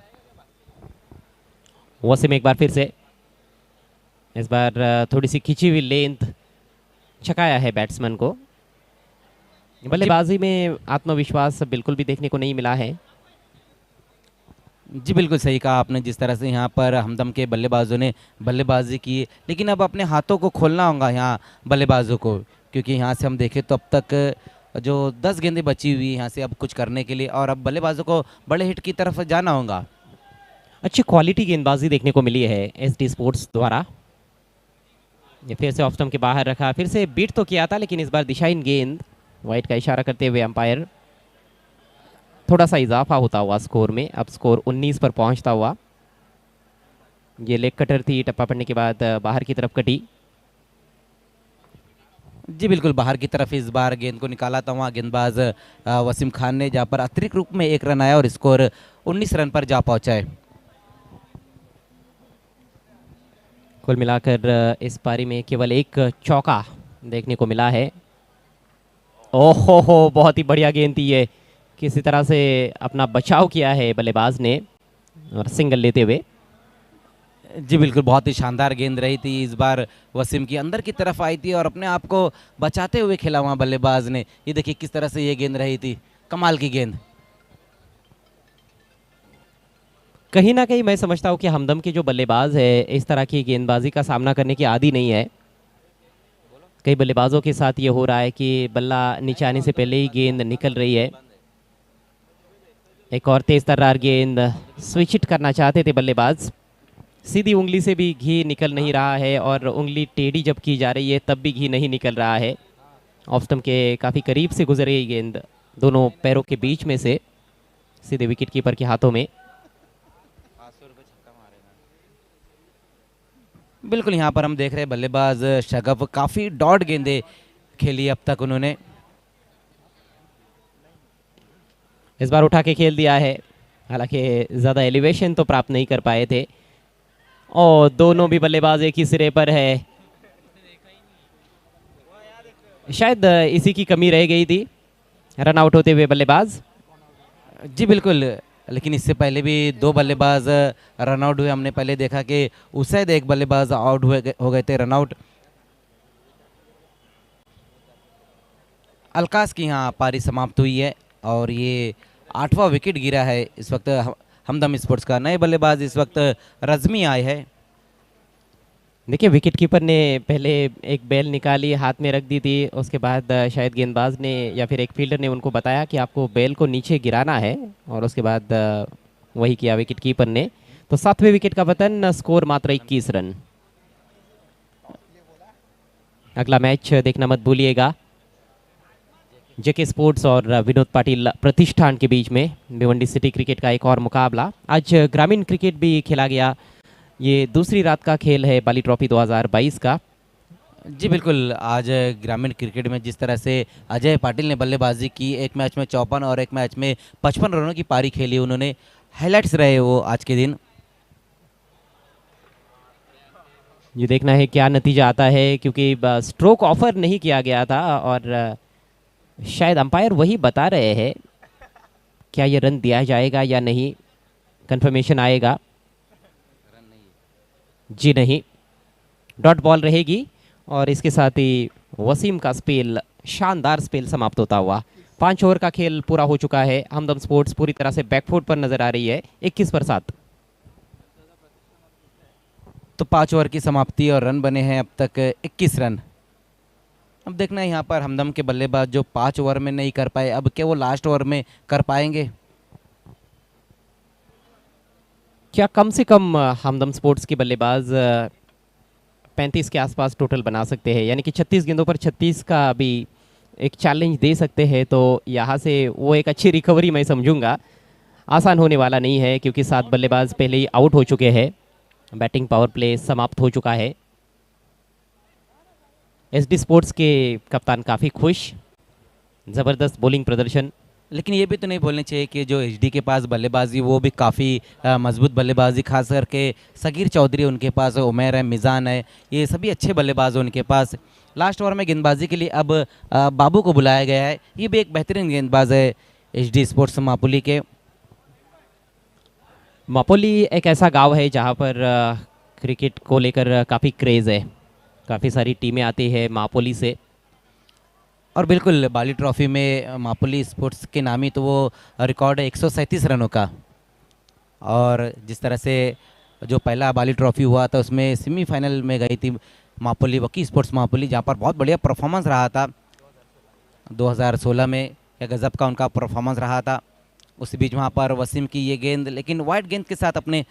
वसीम एक बार फिर से, इस बार थोड़ी सी खिंची हुई लेंथ, छकाया है बैट्समैन को। बल्लेबाजी में आत्मविश्वास बिल्कुल भी देखने को नहीं मिला है। जी बिल्कुल सही कहा आपने, जिस तरह से यहाँ पर हमदम के बल्लेबाजों ने बल्लेबाजी की, लेकिन अब अपने हाथों को खोलना होगा यहाँ बल्लेबाजों को, क्योंकि यहाँ से हम देखें तो अब तक जो 10 गेंदें बची हुई यहाँ से अब कुछ करने के लिए, और अब बल्लेबाजों को बड़े हिट की तरफ जाना होगा। अच्छी क्वालिटी गेंदबाजी देखने को मिली है एसडी स्पोर्ट्स द्वारा। ये फिर से ऑफ स्टंप के बाहर रखा, फिर से बीट तो किया था, लेकिन इस बार दिशाहीन गेंद। वाइट का इशारा करते हुए अंपायर, थोड़ा सा इजाफा होता हुआ स्कोर में, अब स्कोर 19 पर पहुंचता हुआ। ये लेग कटर थी, टप्पा पड़ने के बाद बाहर की तरफ कटी। जी बिल्कुल बाहर की तरफ इस बार गेंद को निकाला था वहाँ गेंदबाज वसीम खान ने, जहाँ पर अतिरिक्त रूप में 1 रन आया और स्कोर 19 रन पर जा पहुँचा है। कुल मिलाकर इस पारी में केवल 1 चौका देखने को मिला है। ओहो हो, बहुत ही बढ़िया गेंद थी ये, किसी तरह से अपना बचाव किया है बल्लेबाज ने और सिंगल लेते हुए। जी बिल्कुल, बहुत ही शानदार गेंद रही थी। इस बार वसीम की अंदर की तरफ आई थी और अपने आप को बचाते हुए खेला वहाँ बल्लेबाज ने। ये देखिए किस तरह से ये गेंद रही थी, कमाल की गेंद। कहीं ना कहीं मैं समझता हूँ कि हमदम के जो बल्लेबाज है इस तरह की गेंदबाजी का सामना करने की आदी नहीं है। कई बल्लेबाजों के साथ ये हो रहा है कि बल्ला नीचे आने से पहले ही गेंद निकल रही है। एक और तेज तर्रार गेंद, स्विच हिट करना चाहते थे बल्लेबाज। सीधी उंगली से भी घी निकल नहीं रहा है और उंगली टेढ़ी जब की जा रही है तब भी घी नहीं निकल रहा है। ऑफ स्टंप के काफ़ी करीब से गुजर रही गेंद दोनों पैरों के बीच में से सीधे विकेट कीपर के हाथों में। बिल्कुल, यहाँ पर हम देख रहे हैं बल्लेबाज शगफ काफ़ी डॉट गेंदें खेली अब तक उन्होंने। इस बार उठा के खेल दिया है, हालांकि ज़्यादा एलिवेशन तो प्राप्त नहीं कर पाए थे और दोनों भी बल्लेबाज एक ही सिरे पर है। शायद इसी की कमी रह गई थी, रन आउट होते हुए बल्लेबाज। जी बिल्कुल, लेकिन इससे पहले भी 2 बल्लेबाज रन आउट हुए। हमने पहले देखा कि उसैद एक बल्लेबाज आउट हो गए थे, रन आउट। अलकास की यहाँ पारी समाप्त हुई है और ये 8वां विकेट गिरा है इस वक्त हमदम स्पोर्ट्स का। नए बल्लेबाज इस वक्त रज़मी आए हैं। देखिए विकेट कीपर ने पहले एक बेल निकाली, हाथ में रख दी थी। उसके बाद शायद गेंदबाज ने या फिर एक फील्डर ने उनको बताया कि आपको बेल को नीचे गिराना है और उसके बाद वही किया विकेट कीपर ने। तो 7वें विकेट का पतन, स्कोर मात्र 21 रन। अगला मैच देखना मत भूलिएगा, जेके स्पोर्ट्स और विनोद पाटिल प्रतिष्ठान के बीच में भिवंडी सिटी क्रिकेट का एक और मुकाबला। आज ग्रामीण क्रिकेट भी खेला गया। ये दूसरी रात का खेल है बाली ट्रॉफी 2022 का। जी बिल्कुल, आज ग्रामीण क्रिकेट में जिस तरह से अजय पाटिल ने बल्लेबाजी की, एक मैच में 54 और एक मैच में 55 रनों की पारी खेली उन्होंने। हाइलाइट्स रहे वो आज के दिन। ये देखना है क्या नतीजा आता है, क्योंकि स्ट्रोक ऑफर नहीं किया गया था और शायद अंपायर वही बता रहे हैं क्या ये रन दिया जाएगा या नहीं। कंफर्मेशन आएगा। जी नहीं, डॉट बॉल रहेगी और इसके साथ ही वसीम का स्पेल, शानदार स्पेल समाप्त होता हुआ। 5 ओवर का खेल पूरा हो चुका है। हमदम स्पोर्ट्स पूरी तरह से बैकफुट पर नजर आ रही है, 21 पर 7। तो 5 ओवर की समाप्ति और रन बने हैं अब तक 21 रन। अब देखना है यहाँ पर हमदम के बल्लेबाज जो 5 ओवर में नहीं कर पाए, अब क्या वो लास्ट ओवर में कर पाएंगे? क्या कम से कम हमदम स्पोर्ट्स के बल्लेबाज 35 के आसपास टोटल बना सकते हैं, यानी कि 36 गेंदों पर 36 का भी एक चैलेंज दे सकते हैं। तो यहाँ से वो एक अच्छी रिकवरी मैं समझूंगा। आसान होने वाला नहीं है क्योंकि 7 बल्लेबाज पहले ही आउट हो चुके हैं। बैटिंग पावर प्ले समाप्त हो चुका है। एसडी स्पोर्ट्स के कप्तान काफ़ी खुश, ज़बरदस्त बॉलिंग प्रदर्शन। लेकिन ये भी तो नहीं बोलनी चाहिए कि जो एचडी के पास बल्लेबाजी वो भी काफ़ी मजबूत बल्लेबाजी, खास करके सगीर चौधरी उनके पास, उमैर है, मिज़ान है, ये सभी अच्छे बल्लेबाज हैं उनके पास। लास्ट ओवर में गेंदबाजी के लिए अब बाबू को बुलाया गया है। ये भी एक बेहतरीन गेंदबाज है एचडी स्पोर्ट्स मापुली के। मापोली एक ऐसा गांव है जहां पर क्रिकेट को लेकर काफ़ी क्रेज़ है। काफ़ी सारी टीमें आती है मापोली से। और बिल्कुल बाली ट्रॉफी में मापुली स्पोर्ट्स के नामी तो वो रिकॉर्ड है 137 रनों का। और जिस तरह से जो पहला बाली ट्रॉफी हुआ था उसमें सेमीफाइनल में गई थी मापुली, वकी स्पोर्ट्स मापुली, जहाँ पर बहुत बढ़िया परफॉर्मेंस रहा था 2016 में। क्या गज़ब का उनका परफॉर्मेंस रहा था। उस बीच वहाँ पर वसीम की ये गेंद, लेकिन वाइट गेंद के साथ अपने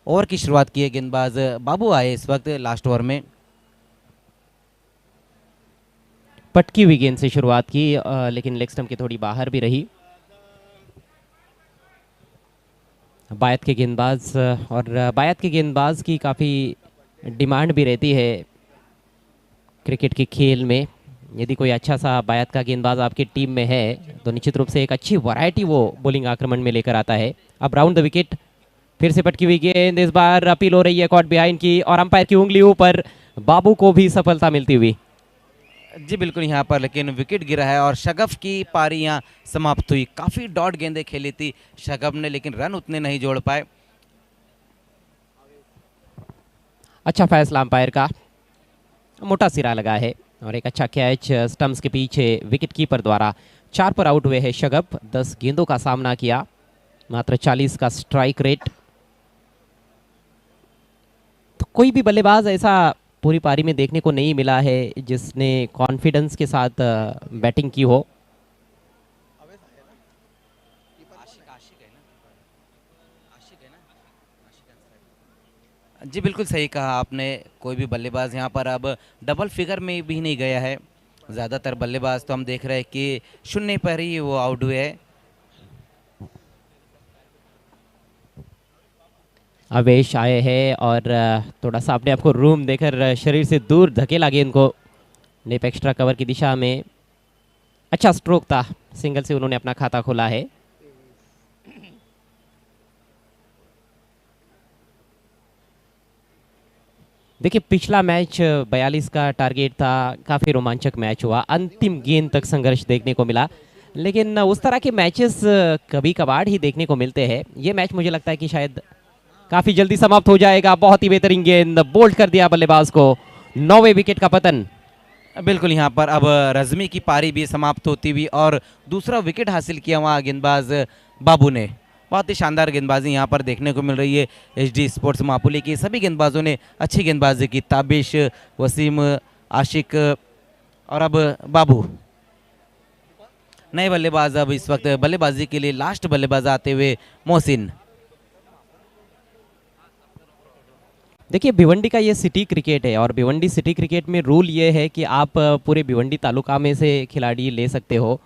ओवर की शुरुआत की है गेंदबाज बाबू आए इस वक्त लास्ट ओवर में। पटकी हुई गेंद से शुरुआत की लेकिन लेग स्टंप के थोड़ी बाहर भी रही। बायत के गेंदबाज और बायत के गेंदबाज की काफ़ी डिमांड भी रहती है क्रिकेट के खेल में। यदि कोई अच्छा सा बायत का गेंदबाज आपकी टीम में है तो निश्चित रूप से एक अच्छी वैरायटी वो बॉलिंग आक्रमण में लेकर आता है। अब राउंड द विकेट, फिर से पटकी हुई गेंद, इस बार अपील हो रही है कॉट बिहाइंड की और अंपायर की उंगली ऊपर, बाबू को भी सफलता मिलती हुई। जी बिल्कुल यहाँ पर लेकिन विकेट गिरा है और शगफ की पारी यहाँ समाप्त हुई। काफ़ी डॉट गेंदें खेली थी शगफ ने, लेकिन रन उतने नहीं जोड़ पाए। अच्छा फैसला अंपायर का, मोटा सिरा लगा है और एक अच्छा कैच स्टंप्स के पीछे विकेट कीपर द्वारा। 4 पर आउट हुए हैं शगफ, 10 गेंदों का सामना किया, मात्र 40 का स्ट्राइक रेट। तो कोई भी बल्लेबाज ऐसा पूरी पारी में देखने को नहीं मिला है जिसने कॉन्फिडेंस के साथ बैटिंग की हो। जी बिल्कुल सही कहा आपने, कोई भी बल्लेबाज यहाँ पर अब डबल फिगर में भी नहीं गया है। ज़्यादातर बल्लेबाज तो हम देख रहे हैं कि शून्य पर ही वो आउट हुए हैं। आवेश आए हैं और थोड़ा सा अपने आप को रूम देकर शरीर से दूर धकेला गेंद को लेप एक्स्ट्रा कवर की दिशा में। अच्छा स्ट्रोक था, सिंगल से उन्होंने अपना खाता खोला है। देखिए पिछला मैच 42 का टारगेट था, काफ़ी रोमांचक मैच हुआ, अंतिम गेंद तक संघर्ष देखने को मिला, लेकिन उस तरह के मैचेस कभी कभार ही देखने को मिलते हैं। ये मैच मुझे लगता है कि शायद काफ़ी जल्दी समाप्त हो जाएगा। बहुत ही बेहतरीन गेंद, बोल्ड कर दिया बल्लेबाज को, 9वें विकेट का पतन। बिल्कुल यहाँ पर अब रज़मी की पारी भी समाप्त होती हुई और दूसरा विकेट हासिल किया वहाँ गेंदबाज बाबू ने। बहुत ही शानदार गेंदबाजी यहाँ पर देखने को मिल रही है एचडी स्पोर्ट्स मापुली की। सभी गेंदबाजों ने अच्छी गेंदबाजी की, ताबिश, वसीम, आशिक और अब बाबू। नए बल्लेबाज अब इस वक्त बल्लेबाजी के लिए लास्ट बल्लेबाज आते हुए मोहसिन। देखिए भिवंडी का ये सिटी क्रिकेट है और भिवंडी सिटी क्रिकेट में रूल ये है कि आप पूरे भिवंडी तालुका में से खिलाड़ी ले सकते हो,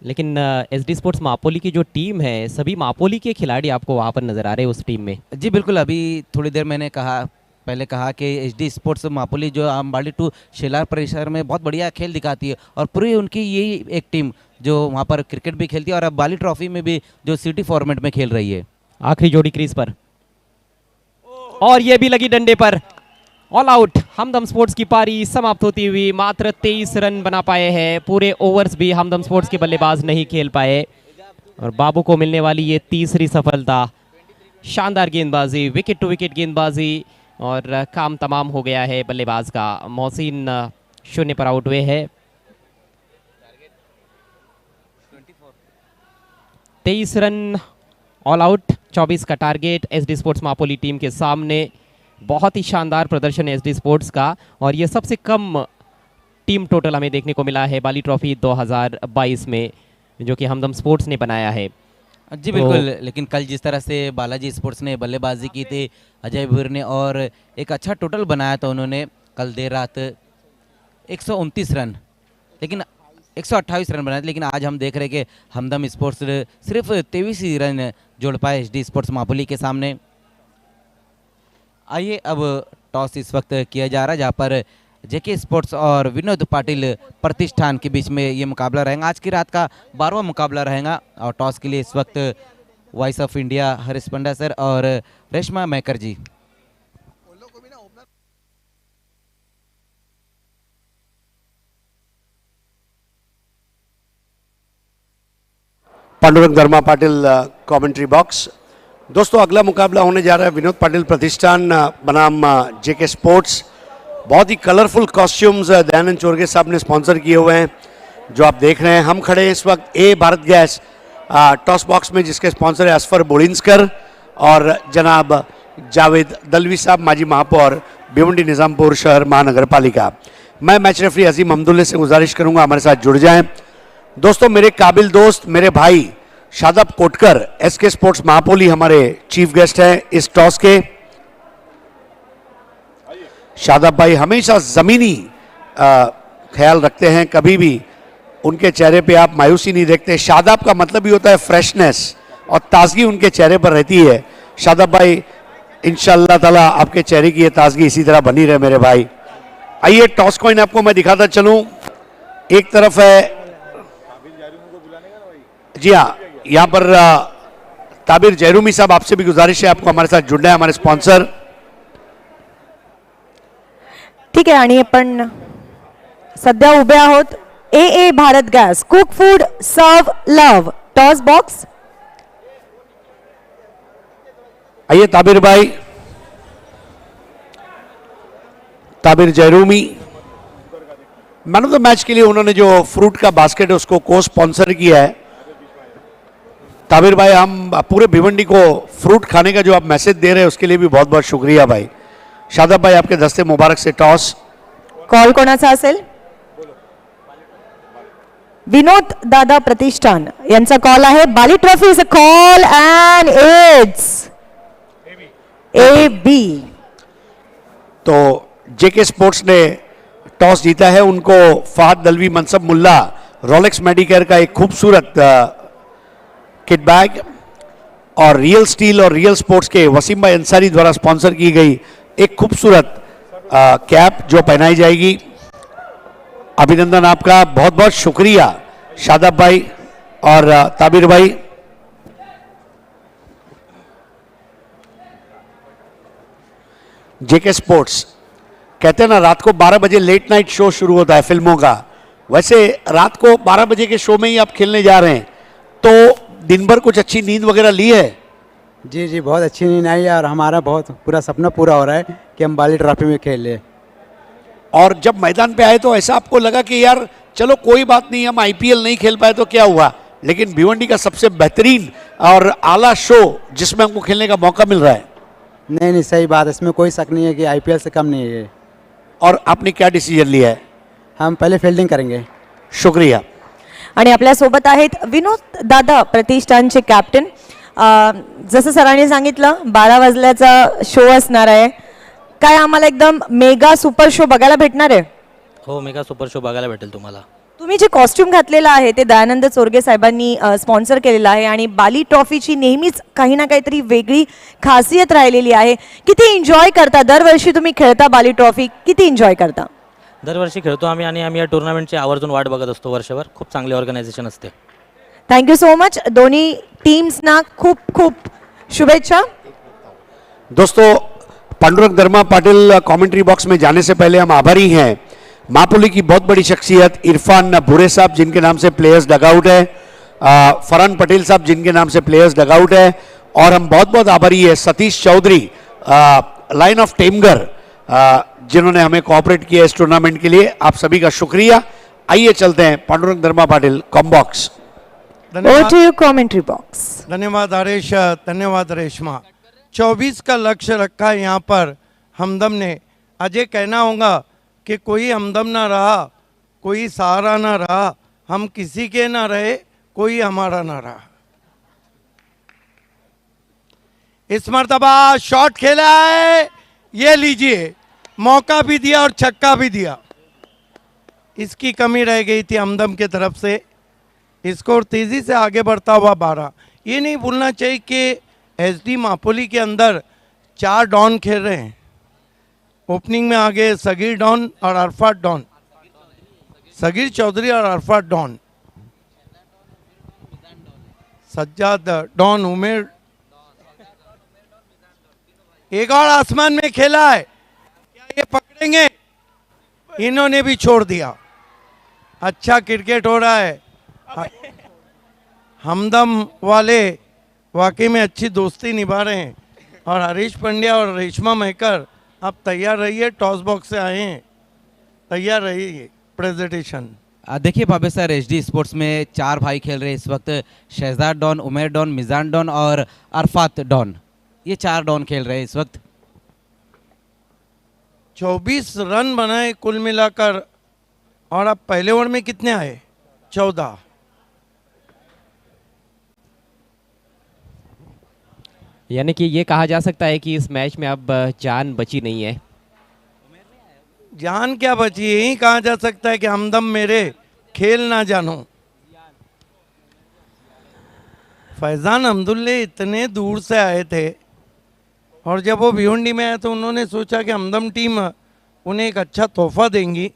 लेकिन एसडी स्पोर्ट्स मापोली की जो टीम है, सभी मापोली के खिलाड़ी आपको वहाँ पर नजर आ रहे हैं उस टीम में। जी बिल्कुल, अभी थोड़ी देर मैंने पहले कहा कि एचडी स्पोर्ट्स मापोली जो आमबाड़ी टू शेलार परिसर में बहुत बढ़िया खेल दिखाती है और पूरी उनकी यही एक टीम जो वहाँ पर क्रिकेट भी खेलती है और अब बाली ट्रॉफी में भी जो सिटी फॉर्मेट में खेल रही है। आखिरी जोड़ी क्रीज पर और ये भी लगी डंडे पर, ऑल आउट। हमदम स्पोर्ट्स की पारी समाप्त होती हुई मात्र 23 रन बना पाए हैं। पूरे ओवर्स भी हमदम स्पोर्ट्स के बल्लेबाज नहीं खेल पाए और बाबू को मिलने वाली ये तीसरी सफलता। शानदार गेंदबाजी, विकेट टू विकेट गेंदबाजी और काम तमाम हो गया है बल्लेबाज का। मोहसिन 0 पर आउट हुए हैं। 23 रन ऑल आउट, 24 का टारगेट एसडी स्पोर्ट्स मापोली टीम के सामने। बहुत ही शानदार प्रदर्शन एसडी स्पोर्ट्स का और ये सबसे कम टीम टोटल हमें देखने को मिला है बाली ट्रॉफी 2022 में, जो कि हमदम स्पोर्ट्स ने बनाया है। जी बिल्कुल, लेकिन कल जिस तरह से बालाजी स्पोर्ट्स ने बल्लेबाजी की थी अजय भीर ने और एक अच्छा टोटल बनाया था उन्होंने कल देर रात 129 रन, लेकिन 128 रन बनाए, लेकिन आज हम देख रहे हैं कि हमदम स्पोर्ट्स सिर्फ 23 ही रन जोड़ पाए एचडी स्पोर्ट्स मापोली के सामने। आइए अब टॉस इस वक्त किया जा रहा है, जहाँ पर जेके स्पोर्ट्स और विनोद पाटिल प्रतिष्ठान के बीच में ये मुकाबला रहेगा। आज की रात का 12वां मुकाबला रहेगा और टॉस के लिए इस वक्त voice of India Harish Panda sir और रेशमा मैकर जी। Pandurang Dharma Patil commentary box. दोस्तों अगला मुकाबला होने जा रहा है विनोद पाटिल प्रतिष्ठान बनाम जेके स्पोर्ट्स। बहुत ही कलरफुल कॉस्ट्यूम्स दयानंद चोरगे साहब ने स्पॉन्सर किए हुए हैं जो आप देख रहे हैं। हम खड़े हैं इस वक्त ए भारत गैस टॉस बॉक्स में, जिसके स्पॉन्सर है असफर बोड़िंसकर और जनाब जावेद दलवी साहब, माजी महापौर भिवंडी निजामपुर शहर महानगर पालिका। मैं मैच रेफरी अजीम अहमदुल्ले से गुजारिश करूंगा हमारे साथ जुड़ जाएं। दोस्तों मेरे काबिल दोस्त, मेरे भाई शादाब कोटकर एसके स्पोर्ट्स महापोली हमारे चीफ गेस्ट हैं इस टॉस के। शादाब भाई हमेशा ज़मीनी ख्याल रखते हैं, कभी भी उनके चेहरे पे आप मायूसी नहीं देखते। शादाब का मतलब ही होता है फ्रेशनेस और ताजगी उनके चेहरे पर रहती है। शादाब भाई इंशाअल्लाह ताला आपके चेहरे की ये ताजगी इसी तरह बनी रहे मेरे भाई। आइए टॉस कॉइन आपको मैं दिखाता चलूं। एक तरफ है, जी हाँ, यहाँ पर ताबिर जयरूमी साहब, आपसे भी गुजारिश है आपको हमारे साथ जुड़ना है, हमारे स्पॉन्सर। ठीक आहे, आणि आपण सध्या उभे आहोत ए भारत गॅस कुक फूड सर्व लव टॉस बॉक्स. आइए ताबिर भाई, Tabir Jairumi man of the match के लिए उन्होंने जो फ्रूट का बास्केट है उसको को स्पॉन्सर किया है. ताबिर भाई, हम पूरे भिवंडी को फ्रूट खाने का जो आप मैसेज दे रहे हैं उसके लिए भी बहुत बहुत शुक्रिया भाई. शादाब भाई, आपके दस्ते मुबारक से टॉस. कॉल कोणाचा असेल? विनोद दादा प्रतिष्ठान यांचा कॉल आहे. बाली trophy is a call and it's a B. तो जेके स्पोर्ट्स ने टॉस जीता है. उनको फहद दलवी, मनसब मुल्ला, रोलेक्स मेडिकेयर का एक खूबसूरत किट बैग और रियल स्टील और रियल स्पोर्ट्स के वसीम भाई अंसारी द्वारा स्पॉन्सर की गई एक खूबसूरत कैप जो पहनाई जाएगी. अभिनंदन आपका, बहुत बहुत शुक्रिया शादाब भाई और ताबिर भाई. जेके स्पोर्ट्स कहते हैं ना, रात को 12 बजे लेट नाइट शो शुरू होता है फिल्मों का. वैसे रात को 12 बजे के शो में ही आप खेलने जा रहे हैं, तो दिन भर कुछ अच्छी नींद वगैरह ली है? जी जी, बहुत अच्छी नींद आई है और हमारा बहुत पूरा सपना पूरा हो रहा है कि हम बाली ट्रॉफी में खेलें. और जब मैदान पे आए तो ऐसा आपको लगा कि यार चलो कोई बात नहीं, हम आईपीएल नहीं खेल पाए तो क्या हुआ, लेकिन भिवंडी का सबसे बेहतरीन और आला शो जिसमें हमको खेलने का मौका मिल रहा है? नहीं नहीं, सही बात है, इसमें कोई शक नहीं है कि आईपीएल से कम नहीं है. और आपने क्या डिसीजन लिया है? हम पहले फील्डिंग करेंगे. शुक्रिया. आणि आपल्या सोबत आहेत विनोद दादा प्रतिष्ठानचे कॅप्टन. जसं सरांनी सांगितलं 12 वाजल्याचा शो असणार आहे. काय आम्हाला एकदम मेगा सुपर शो बघायला भेटणार आहे? हो, मेगा सुपर शो बघायला भेटेल तुम्हाला. तुम्ही जे कॉस्ट्युम घातलेलं आहे ते दयानंद चोरगे साहेबांनी स्पॉन्सर केलेलं आहे आणि बाली ट्रॉफीची नेहमीच काही ना काहीतरी वेगळी खासियत राहिलेली आहे. किती एन्जॉय करता दरवर्षी तुम्ही खेळता बाली ट्रॉफी, किती एन्जॉय करता? दरवर्षी खेळतो आम्ही आणि आम्ही या टुर्नामेंटची आवर्जून वाट बघत असतो वर्षभर. खूप चांगली ऑर्गनायझेशन असते. Thank you so much. दोन्ही टीम्सना खूप खूप शुभेच्छा. दोस्तों, पांडुरंग धर्मा पाटिल कमेंट्री बॉक्स में जाने से पहले हम आभारी हैं मापुली की बहुत बड़ी शख्सियत इरफान भूरे साहब जिनके नाम से प्लेयर्स डगआउट है, फरहान पटेल साहब जिनके नाम से प्लेयर्स डगआउट है, और हम बहुत बहुत आभारी है सतीश चौधरी लाइन ऑफ टेमगर जिन्होंने हमें कोऑपरेट किया इस टूर्नामेंट के लिए. आप सभी का शुक्रिया. आइए चलते हैं पांडुरंग धर्मा पाटिल कॉम्बॉक्स. Over to you commentary box. धन्यवाद हरेश, धन्यवाद रेशमा. 24 का लक्ष्य रखा है यहाँ पर हमदम ने. आज ये कहना होगा कि कोई हमदम ना रहा, कोई सहारा ना रहा, हम किसी के ना रहे, कोई हमारा ना रहा. इस मर्तबा शॉट खेला है, ये लीजिए, मौका भी दिया और छक्का भी दिया. इसकी कमी रह गई थी हमदम की तरफ से. स्कोर तेजी से आगे बढ़ता हुआ 12. ये नहीं भूलना चाहिए कि एसडी मापोली के अंदर 4 डॉन खेल रहे हैं. ओपनिंग में आगे सगीर डॉन और अरफात डॉन, सगीर चौधरी और अरफात डॉन, सज्जाद डॉन, उमेर. एक और आसमान में खेला है, क्या ये पकड़ेंगे? इन्होंने भी छोड़ दिया. अच्छा क्रिकेट हो रहा है. हमदम वाले वाकई में अच्छी दोस्ती निभा रहे हैं. और हरीश पंड्या और रेशमा महकर, आप तैयार रहिए, टॉस बॉक्स से आए हैं, तैयार रहिए प्रेजेंटेशन. देखिए बाबे सर, एचडी स्पोर्ट्स में 4 भाई खेल रहे हैं इस वक्त. शहजाद डॉन, उमेर डॉन, मिजान डॉन और अरफात डॉन, ये 4 डॉन खेल रहे हैं इस वक्त. 24 रन बनाए कुल मिलाकर. और अब पहले ओवर में कितने आए? 14. यानी कि ये कहा जा सकता है कि इस मैच में अब जान बची नहीं है. जान क्या बची, यही कहा जा सकता है कि हमदम मेरे खेल ना जानो. फैजान अहमदुल्ले इतने दूर से आए थे और जब वो भिवंडी में आए तो उन्होंने सोचा कि हमदम टीम उन्हें एक अच्छा तोहफा देंगी.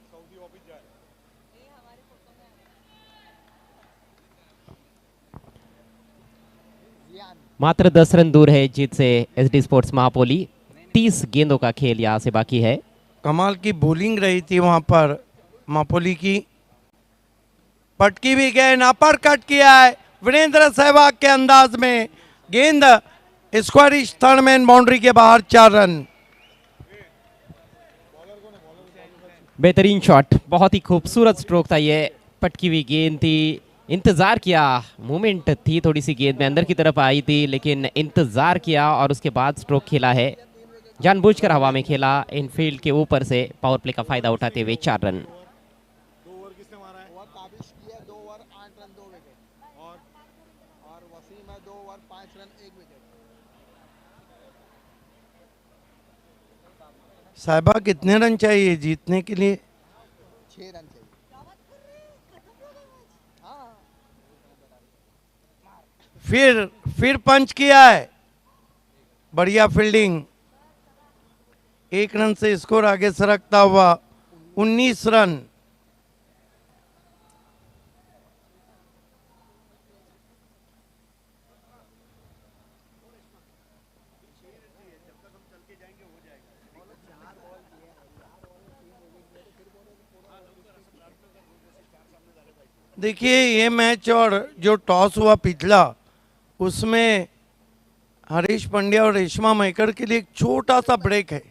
मात्र 10 रन दूर है जीत से एसडी स्पोर्ट्स महापोली. 30 गेंदों का खेल यहाँ से बाकी है. कमाल की बॉलिंग रही थी वहाँ पर मापोली की। पटकी भी गेंद अपर कट किया है वीरेंद्र सहवाग के अंदाज में, गेंद स्क्वायरिश थर्ड मैन बाउंड्री के बाहर, 4 रन। बेहतरीन शॉट, बहुत ही खूबसूरत स्ट्रोक था ये, पटकी हुई गेंद थी, इंतज़ार किया, मूवमेंट थी थोड़ी सी, गेंद में अंदर की तरफ आई थी लेकिन इंतज़ार किया और उसके बाद स्ट्रोक खेला है, जानबूझकर हवा में खेला, इनफील्ड के ऊपर से पावर प्ले का फायदा उठाते हुए 4 रन। साहिबा कितने रन चाहिए जीतने के लिए? 6 रन चाहिए। फिर पंच किया है, बढ़िया फील्डिंग, 1 रन से स्कोर आगे सरकता हुआ 19 रन। देखिए ये मैच और जो टॉस हुआ पिछला, उसमें हरीश पंड्या और रेशमा मैकर के लिए एक छोटा सा ब्रेक है।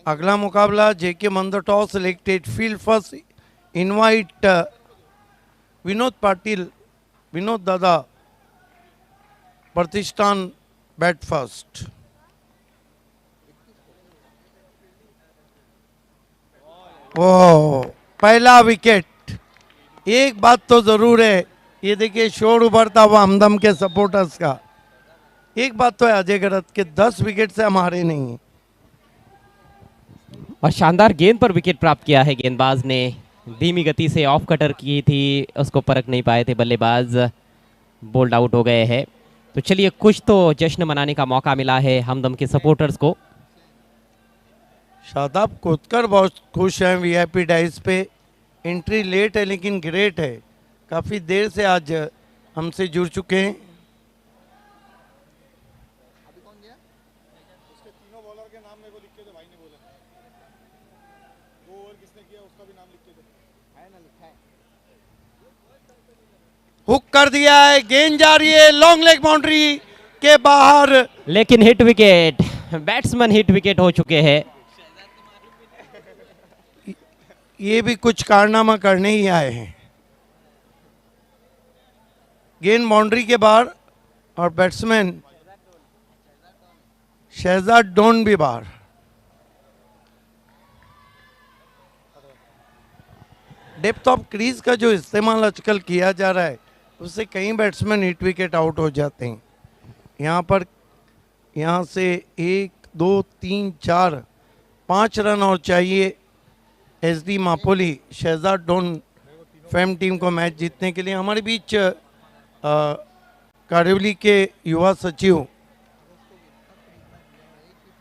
अगला मुकाबला जेके मन the toss selected field first, invite Vinod Patil, Vinod दादा, प्रतिष्ठान बैट फर्स्ट। ओ पहला विकेट। एक बात तो जरूर है, ये देखिए शोर उभरता हुआ हमदम के सपोर्टर्स का। एक बात तो है अजय गरत के 10 विकेट से हम हारे नहीं हैं। और शानदार गेंद पर विकेट प्राप्त किया है गेंदबाज ने, धीमी गति से ऑफ कटर की थी, उसको परख नहीं पाए थे बल्लेबाज, बोल्ड आउट हो गए हैं। तो चलिए कुछ तो जश्न मनाने का मौका मिला है हमदम के सपोर्टर्स को। शादाब कोतकर बहुत खुश हैं वीआईपी डाइस पे, एंट्री लेट है लेकिन ग्रेट है, काफ़ी देर से आज हमसे जुड़ चुके हैं। हुक कर दिया है, गेंद जा रही है लॉन्ग लेग बाउंड्री के बाहर, लेकिन hit wicket, batsman hit wicket हो चुके हैं। ये भी कुछ कारनामा करने ही आए हैं। गेंद बाउंड्री के बाहर और बैट्समैन शहजाद डॉन भी बाहर। डेप्थ ऑफ क्रीज का जो इस्तेमाल आजकल किया जा रहा है उससे कई बैट्समैन हिट विकेट आउट हो जाते हैं। यहाँ से 1 2 3 4 5 रन और चाहिए SD Mapoli Shahzad Don Fame team को मैच जीतने के लिए। हमारे बीच कारिवली के युवा सचिव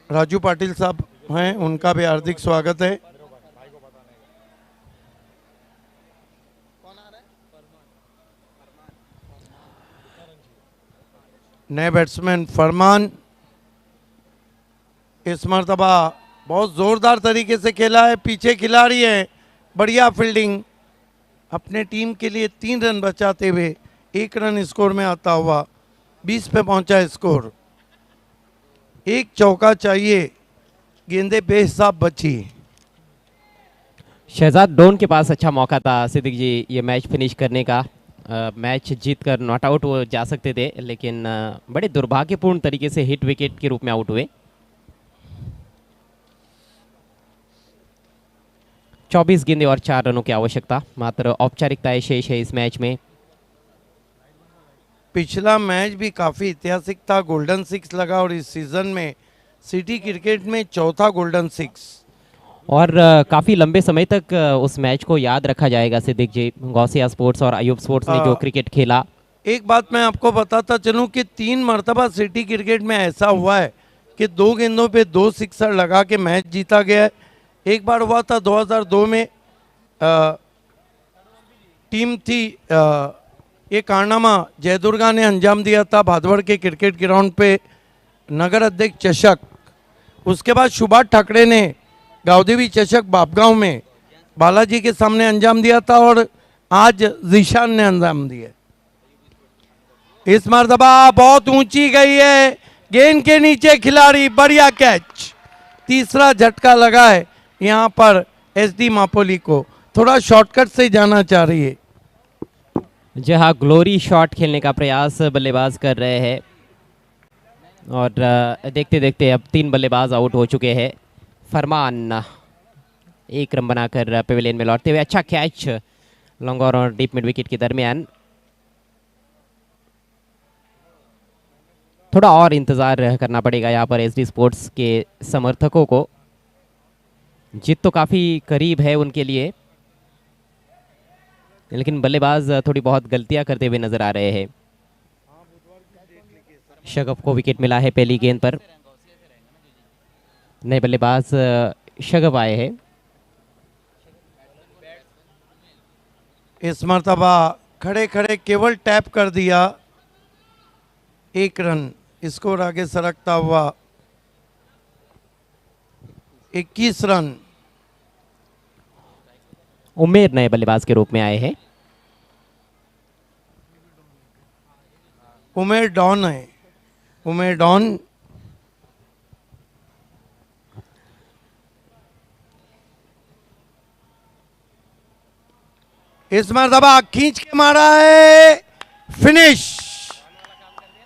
राजू पाटिल साहब हैं, उनका भी हार्दिक स्वागत है। नए बैट्समैन फरमान इस मरतबा बहुत ज़ोरदार तरीके से खेला है, पीछे खिलाड़ी है, बढ़िया फील्डिंग, अपने टीम के लिए 3 रन बचाते हुए 1 रन स्कोर में आता हुआ 20 पे पहुंचा स्कोर। 1 चौका चाहिए, गेंदे बेहिसाब बची। शहजाद डॉन के पास अच्छा मौका था सिद्दीक जी ये मैच फिनिश करने का, मैच जीतकर नॉट आउट हो जा सकते थे लेकिन बड़े दुर्भाग्यपूर्ण तरीके से हिट विकेट के रूप में आउट हुए। 24 गेंदें और 4 रनों की आवश्यकता, मात्र औपचारिकताएं शेष है इस मैच में। पिछला मैच भी काफ़ी ऐतिहासिक था, गोल्डन 6 लगा और इस सीज़न में सिटी क्रिकेट में 4था गोल्डन 6 और काफ़ी लंबे समय तक उस मैच को याद रखा जाएगा सिद्दीक जी। गौसिया स्पोर्ट्स और अयूब स्पोर्ट्स ने जो क्रिकेट खेला। एक बात मैं आपको बताता चलूं कि 3 मरतबा सिटी क्रिकेट में ऐसा हुआ है कि 2 गेंदों पे 2 सिक्सर लगा के मैच जीता गया है। एक बार हुआ था 2002 में, टीम थी, ये कारनामा जयदुर्गा ने अंजाम दिया था भादवड़ के क्रिकेट ग्राउंड पे, नगर अध्यक्ष चषक। उसके बाद सुभाष ठाकरे ने गावदेवी चषक बापगांव में बालाजी के सामने अंजाम दिया था और आज जीशान ने अंजाम दिया। इस मर्तबा बहुत ऊंची गई है, गेंद के नीचे खिलाड़ी, बढ़िया कैच। तीसरा झटका लगा है यहाँ पर एसडी मापोली को, थोड़ा शॉर्टकट से जाना चाह रही है। जहां ग्लोरी शॉट खेलने का प्रयास बल्लेबाज कर रहे हैं और देखते देखते अब 3 बल्लेबाज आउट हो चुके हैं। फरमान 1 रन बनाकर पेविलियन में लौटते हुए, अच्छा कैच लॉन्ग और डीप मिड विकेट के दरमियान। थोड़ा और इंतजार करना पड़ेगा यहाँ पर एसडी स्पोर्ट्स के समर्थकों को। जीत तो काफ़ी करीब है उनके लिए, लेकिन बल्लेबाज थोड़ी बहुत गलतियां करते हुए नजर आ रहे हैं। शगफ को विकेट मिला है पहली गेंद पर। नए बल्लेबाज शगफ आए हैं। इस मर्तबा खड़े खड़े केवल टैप कर दिया, 1 रन। स्कोर आगे सरकता हुआ 21 रन। उमेर नए बल्लेबाज के रूप में आए हैं। उमेर डॉन है, उमेर डॉन। इस मर्तबा खींच के मारा है, फिनिश।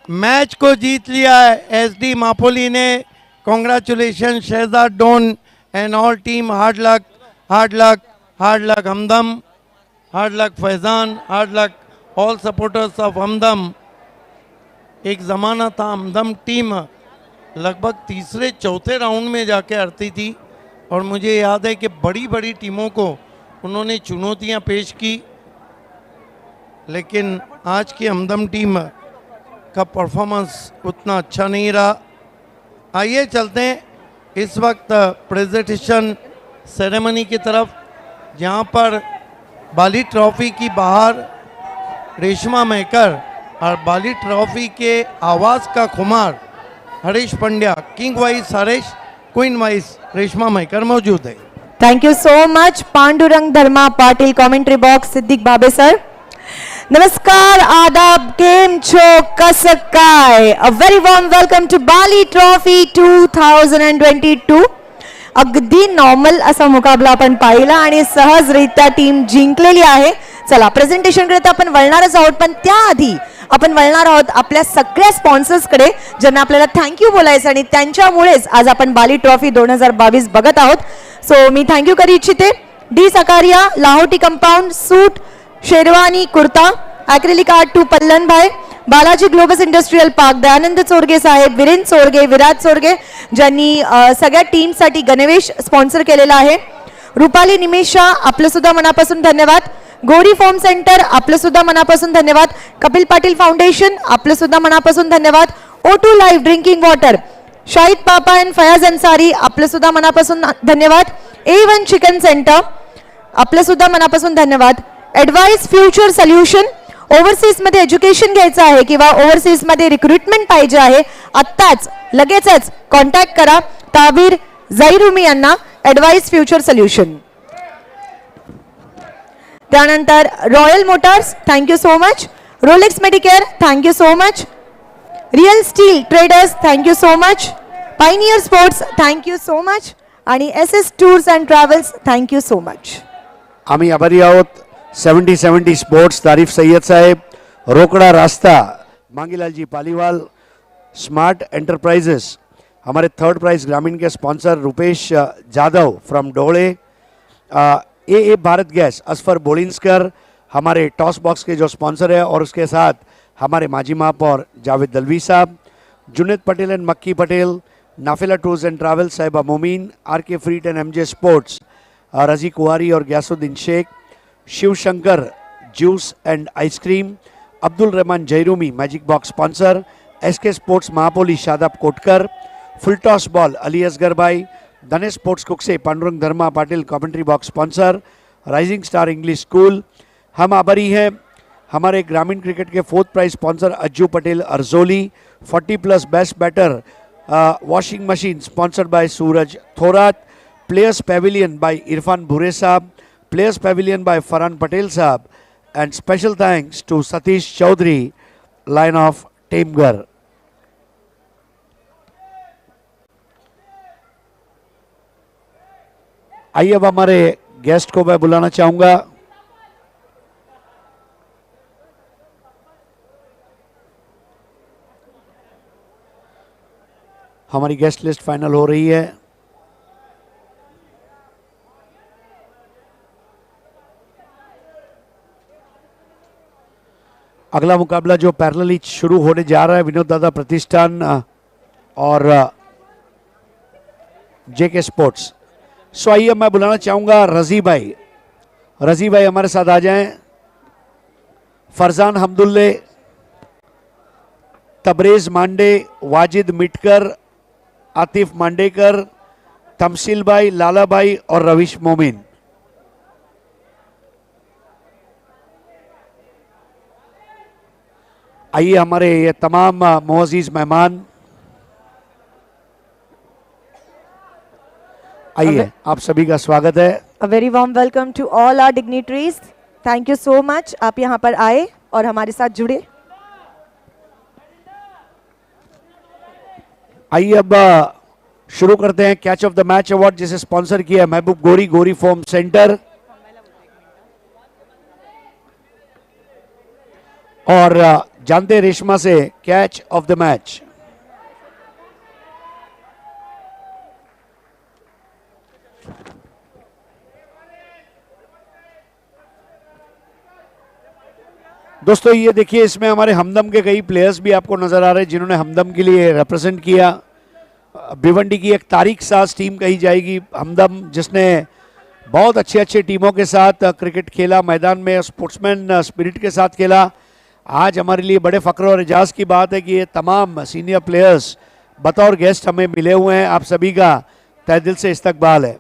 मैच को जीत लिया है एसडी मापोली ने। Congratulation Shahzad Don and all team. Hard luck, hard luck, hard luck Hamdam, hard luck Faizan, hard luck all supporters of Hamdam. एक ज़माना था हमदम टीम लगभग तीसरे चौथे राउंड में जाके हारती थी और मुझे याद है कि बड़ी बड़ी टीमों को उन्होंने चुनौतियां पेश की, लेकिन आज की हमदम टीम का परफॉर्मेंस उतना अच्छा नहीं रहा। आइए चलते हैं इस वक्त प्रेजेंटेशन सेरेमनी की तरफ, जहां पर बाली ट्रॉफी की बाहर रेशमा मेकर और बाली ट्रॉफी के आवाज़ का खुमार Harish Pandya, king voice Harish, queen voice Reshma Maker मौजूद है। Thank you so much Pandurang Dharma Patil, commentary box Siddiq Babe sir. नमस्कार, आदाब, केम छो, कसं काय? A very warm welcome to Bali trophy 2022। अगदी नॉर्मल असा मुकाबला आपण पाहिला आणि सहजरित्या टीम जिंकलेली आहे। चला प्रेझेंटेशन करता आपण वळणारच आहोत, पण त्याआधी आपण वळणार आहोत आपल्या सगळ्या स्पॉन्सर्सकडे ज्यांना आपल्याला थँक्यू बोलायचं आणि त्यांच्यामुळेच आज आपण बाली ट्रॉफी 2022 बघत आहोत। सो मी थँक्यू करू इच्छिते D Sakaria, Lahoti compound, suit, sherwani, kurta, acrylic art to Pallan भाई, Balaji Globus industrial park, Dayanand Chorge साहेब, वीरेन चोरगे, विराज चोरगे ज्यांनी सगळ्या टीमसाठी गणवेश स्पॉन्सर केलेला आहे। रुपाली निमेशा, आपलं सुद्धा मनापासून धन्यवाद। गोरी फॉर्म सेंटर, आपलं सुद्धा मनापासून धन्यवाद। कपिल पाटील फाउंडेशन, आपलं सुद्धा मनापासून धन्यवाद। O2 live drinking water, Shahid पापा एंड फयाज अन्सारी, आपलं सुद्धा मनापासून धन्यवाद। A1 चिकन सेंटर, आपलं सुद्धा मनापासून धन्यवाद। ॲडवाइस फ्युचर सोल्युशन, ओव्हरसीज मध्ये एज्युकेशन घ्यायचं आहे किंवा ओव्हरसीज मध्ये रिक्रुटमेंट पाहिजे आहे, आत्ताच लगेचच कॉन्टॅक्ट करा तावीर जैरुमी यांना, ॲडवाइस फ्युचर सोल्युशन। त्यानंतर royal Motors, thank you so much. Rolex Medicare, thank you so much. Real steel traders, thank you so much. Pioneer sports, thank you so much. आणि SS tours and travels, thank you so much. आम्ही आभारी आहोत 70-70 sports, तारीफ सय्यद साहेब, रोकड़ा रास्ता, मांगीलाल जी Paliwal, smart enterprises, हमारे 3rd prize ग्रामीण के स्पॉन्सर रुपेश जाधव फ्रॉम डोले, AA भारत गैस, असफर बोलिंसकर, हमारे टॉस बॉक्स के जो स्पॉन्सर है, और उसके साथ हमारे माजी महापौर जावेद दलवी साहब, Junaid Patel and Makki Patel, Nafila tours and travel, Sahiba Momin, RK freight and MJ sports, Raji Kuari और Gayasuddin Shaikh, Shiv Shankar juice and ice cream, Abdul Rahman Jairumi magic box sponsor, SK sports Mahapoli Shadab Kotkar, full toss ball Ali Asgar भाई, धनेश स्पोर्ट्स कुकसे Pandurang Dharma Patil commentary box sponsor, rising star English school. हम आभारी हैं हमारे ग्रामीण क्रिकेट के 4th prize sponsor Ajju Patel Arjoli, 40+ best batter washing machine sponsored by Suraj Thorat, Players Pavilion by Irfan Bhure Saab, Players Pavilion by Farhan Patel Saab, and special thanks to Satish Chaudhary, line of Temgar. आइए अब हमारे guest को मैं बुलाना चाहूंगा। हमारी guest list final हो रही है। अगला मुकाबला जो पैरेलली शुरू होने जा रहा है विनोद दादा प्रतिष्ठान और जेके स्पोर्ट्स। सो आइए मैं बुलाना चाहूंगा रजी भाई। रजी भाई हमारे साथ आ जाएं। फरजान हमदुल्ले, तबरेज मांडे, वाजिद मिटकर, आतिफ मांडेकर, तमसील भाई, लाला भाई और रविश मोमिन। आइए हमारे ये तमाम मोअज़्ज़ीज़ मेहमान, आइए आप सभी का स्वागत है। A very warm welcome to all our dignitaries. Thank you so much. आप यहाँ पर आए और हमारे साथ जुड़े। आइए अब शुरू करते हैं catch of the match award, जिसे स्पॉन्सर किया महबूब गोरी, गोरी फॉर्म सेंटर, और जानते रेशमा से कैच ऑफ द मैच। दोस्तों ये देखिए, इसमें हमारे हमदम के कई प्लेयर्स भी आपको नजर आ रहे हैं जिन्होंने हमदम के लिए रिप्रेजेंट किया। भिवंडी की एक तारिक साज टीम कही जाएगी हमदम, जिसने बहुत अच्छे टीमों के साथ क्रिकेट खेला, मैदान में स्पोर्ट्समैन स्पिरिट के साथ खेला। आज हमारे लिए बड़े फख्र और एजाज़ की बात है कि ये तमाम सीनियर प्लेयर्स बतौर गेस्ट हमें मिले हुए हैं। आप सभी का तहे दिल से इस्तकबाल है।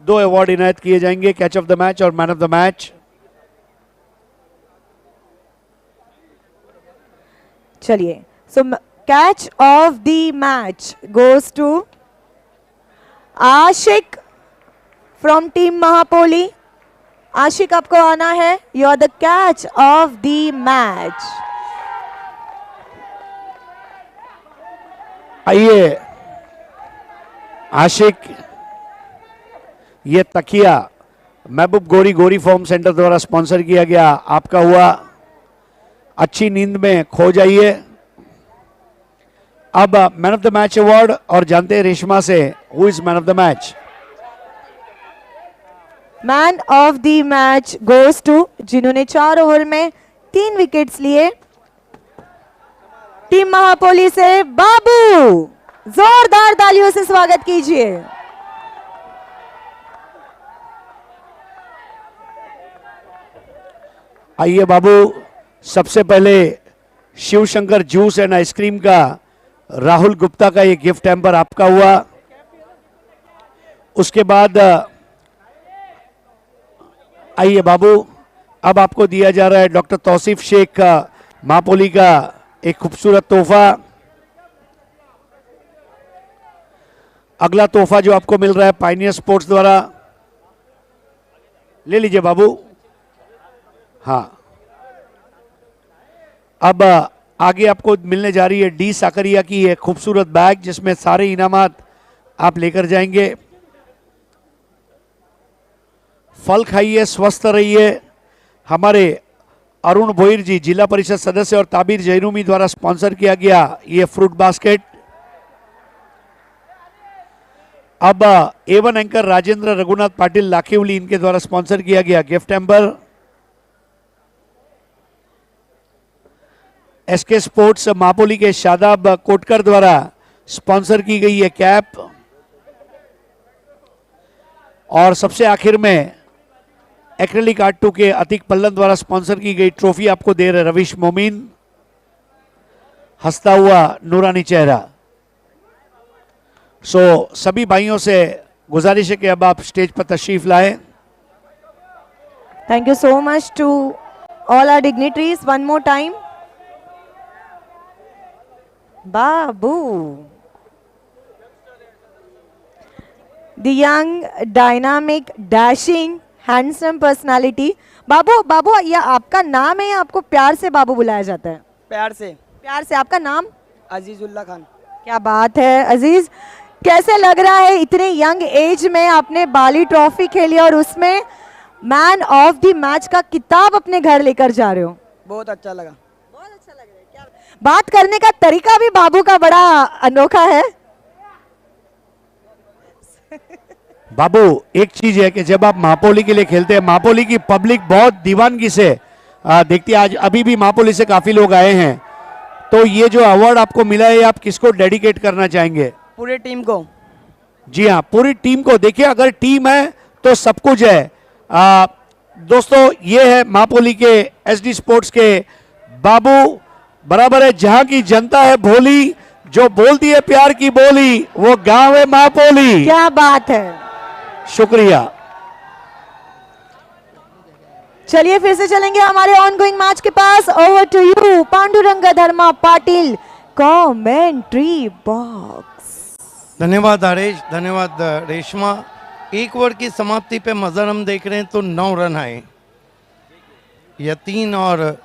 दो अवार्ड इनायत किए जाएंगे, कैच ऑफ द मैच और मैन ऑफ द मैच। चलिए, so catch of the match goes to Ashiq from team Mahapoli. Ashiq आपको आना है, you are the catch of the match. आइए आशिक, ये तकिया महबूब गोरी, गोरी फॉर्म सेंटर द्वारा स्पॉन्सर किया गया, आपका हुआ। अच्छी नींद में खो जाइए। अब man of the match award, और जानते हैं रेशमा से who is man of the match. Man of the match goes to, जिन्होंने 4 ओवर में 3 विकेट्स लिए, टीम महापोली से बाबू। जोरदार तालियों से स्वागत कीजिए। आइए बाबू, सबसे पहले Shiv Shankar juice and ice cream का राहुल गुप्ता का ये गिफ्ट हैम्पर आपका हुआ। उसके बाद आइए बाबू, अब आपको दिया जा रहा है डॉक्टर तौसीफ शेख का मापोली का एक खूबसूरत तोहफा। अगला तोहफा जो आपको मिल रहा है पायनियर स्पोर्ट्स द्वारा, ले लीजिए बाबू। हाँ, अब आगे आपको मिलने जा रही है डी साकरिया की एक खूबसूरत बैग, जिसमें सारे इनामात आप लेकर जाएंगे। फल खाइए, स्वस्थ रहिए। हमारे अरुण भोईर जी, जिला परिषद सदस्य और ताबिर जैरूमी द्वारा स्पॉन्सर किया गया ये फ्रूट बास्केट। अब A1 एंकर राजेंद्र रघुनाथ पाटिल लाखिवली, इनके द्वारा स्पॉन्सर किया गया गिफ्ट हैम्पर। एसके स्पोर्ट्स मापोली के शादाब कोटकर द्वारा स्पॉन्सर की गई है कैप। और सबसे आखिर में एक्रेलिक आर्ट 2 के अतिक पल्लन द्वारा स्पॉन्सर की गई ट्रॉफी आपको दे रहे रविश मोमिन, हंसता हुआ नूरानी चेहरा। सो सभी भाइयों से गुजारिश है कि अब आप स्टेज पर तशरीफ लाएं। Thank you so much to all our dignitaries. One more time. Babu. The young, dynamic, dashing, handsome personality. बाबू बाबू ये आपका नाम है या आपको प्यार से बाबू बुलाया जाता है? प्यार से। प्यार से। आपका नाम? अजीजुल्ला खान। क्या बात है अजीज, कैसे लग रहा है इतने यंग एज में आपने बाली ट्रॉफी खेली और उसमें मैन ऑफ द मैच का किताब अपने घर लेकर जा रहे हो? बहुत अच्छा लगा। बहुत अच्छा लग रहा है। क्या बात करने का तरीका भी बाबू का बड़ा अनोखा है। बाबू एक चीज है कि जब आप मापोली के लिए खेलते हैं, मापोली की पब्लिक बहुत दीवानगी से देखती है। आज अभी भी मापोली से काफी लोग आए हैं, तो ये जो अवार्ड आपको मिला है आप किसको डेडिकेट करना चाहेंगे? पूरे टीम को। जी हाँ, पूरी टीम को। देखिए अगर टीम है तो सब कुछ है। दोस्तों ये है मापोली के एसडी स्पोर्ट्स के बाबू। बराबर है, जहां की जनता है भोली, जो बोलती है प्यार की बोली, वो गांव है मापोली। क्या बात है। शुक्रिया। चलिए फिर से चलेंगे हमारे ऑनगोइंग मैच के पास। Over to you Pandurang Dharma Patil, commentary box. धन्यवाद आरेश, धन्यवाद रेशमा। एक ओवर की समाप्ति पे मजर हम देख रहे हैं तो 9 रन आए। यतीन और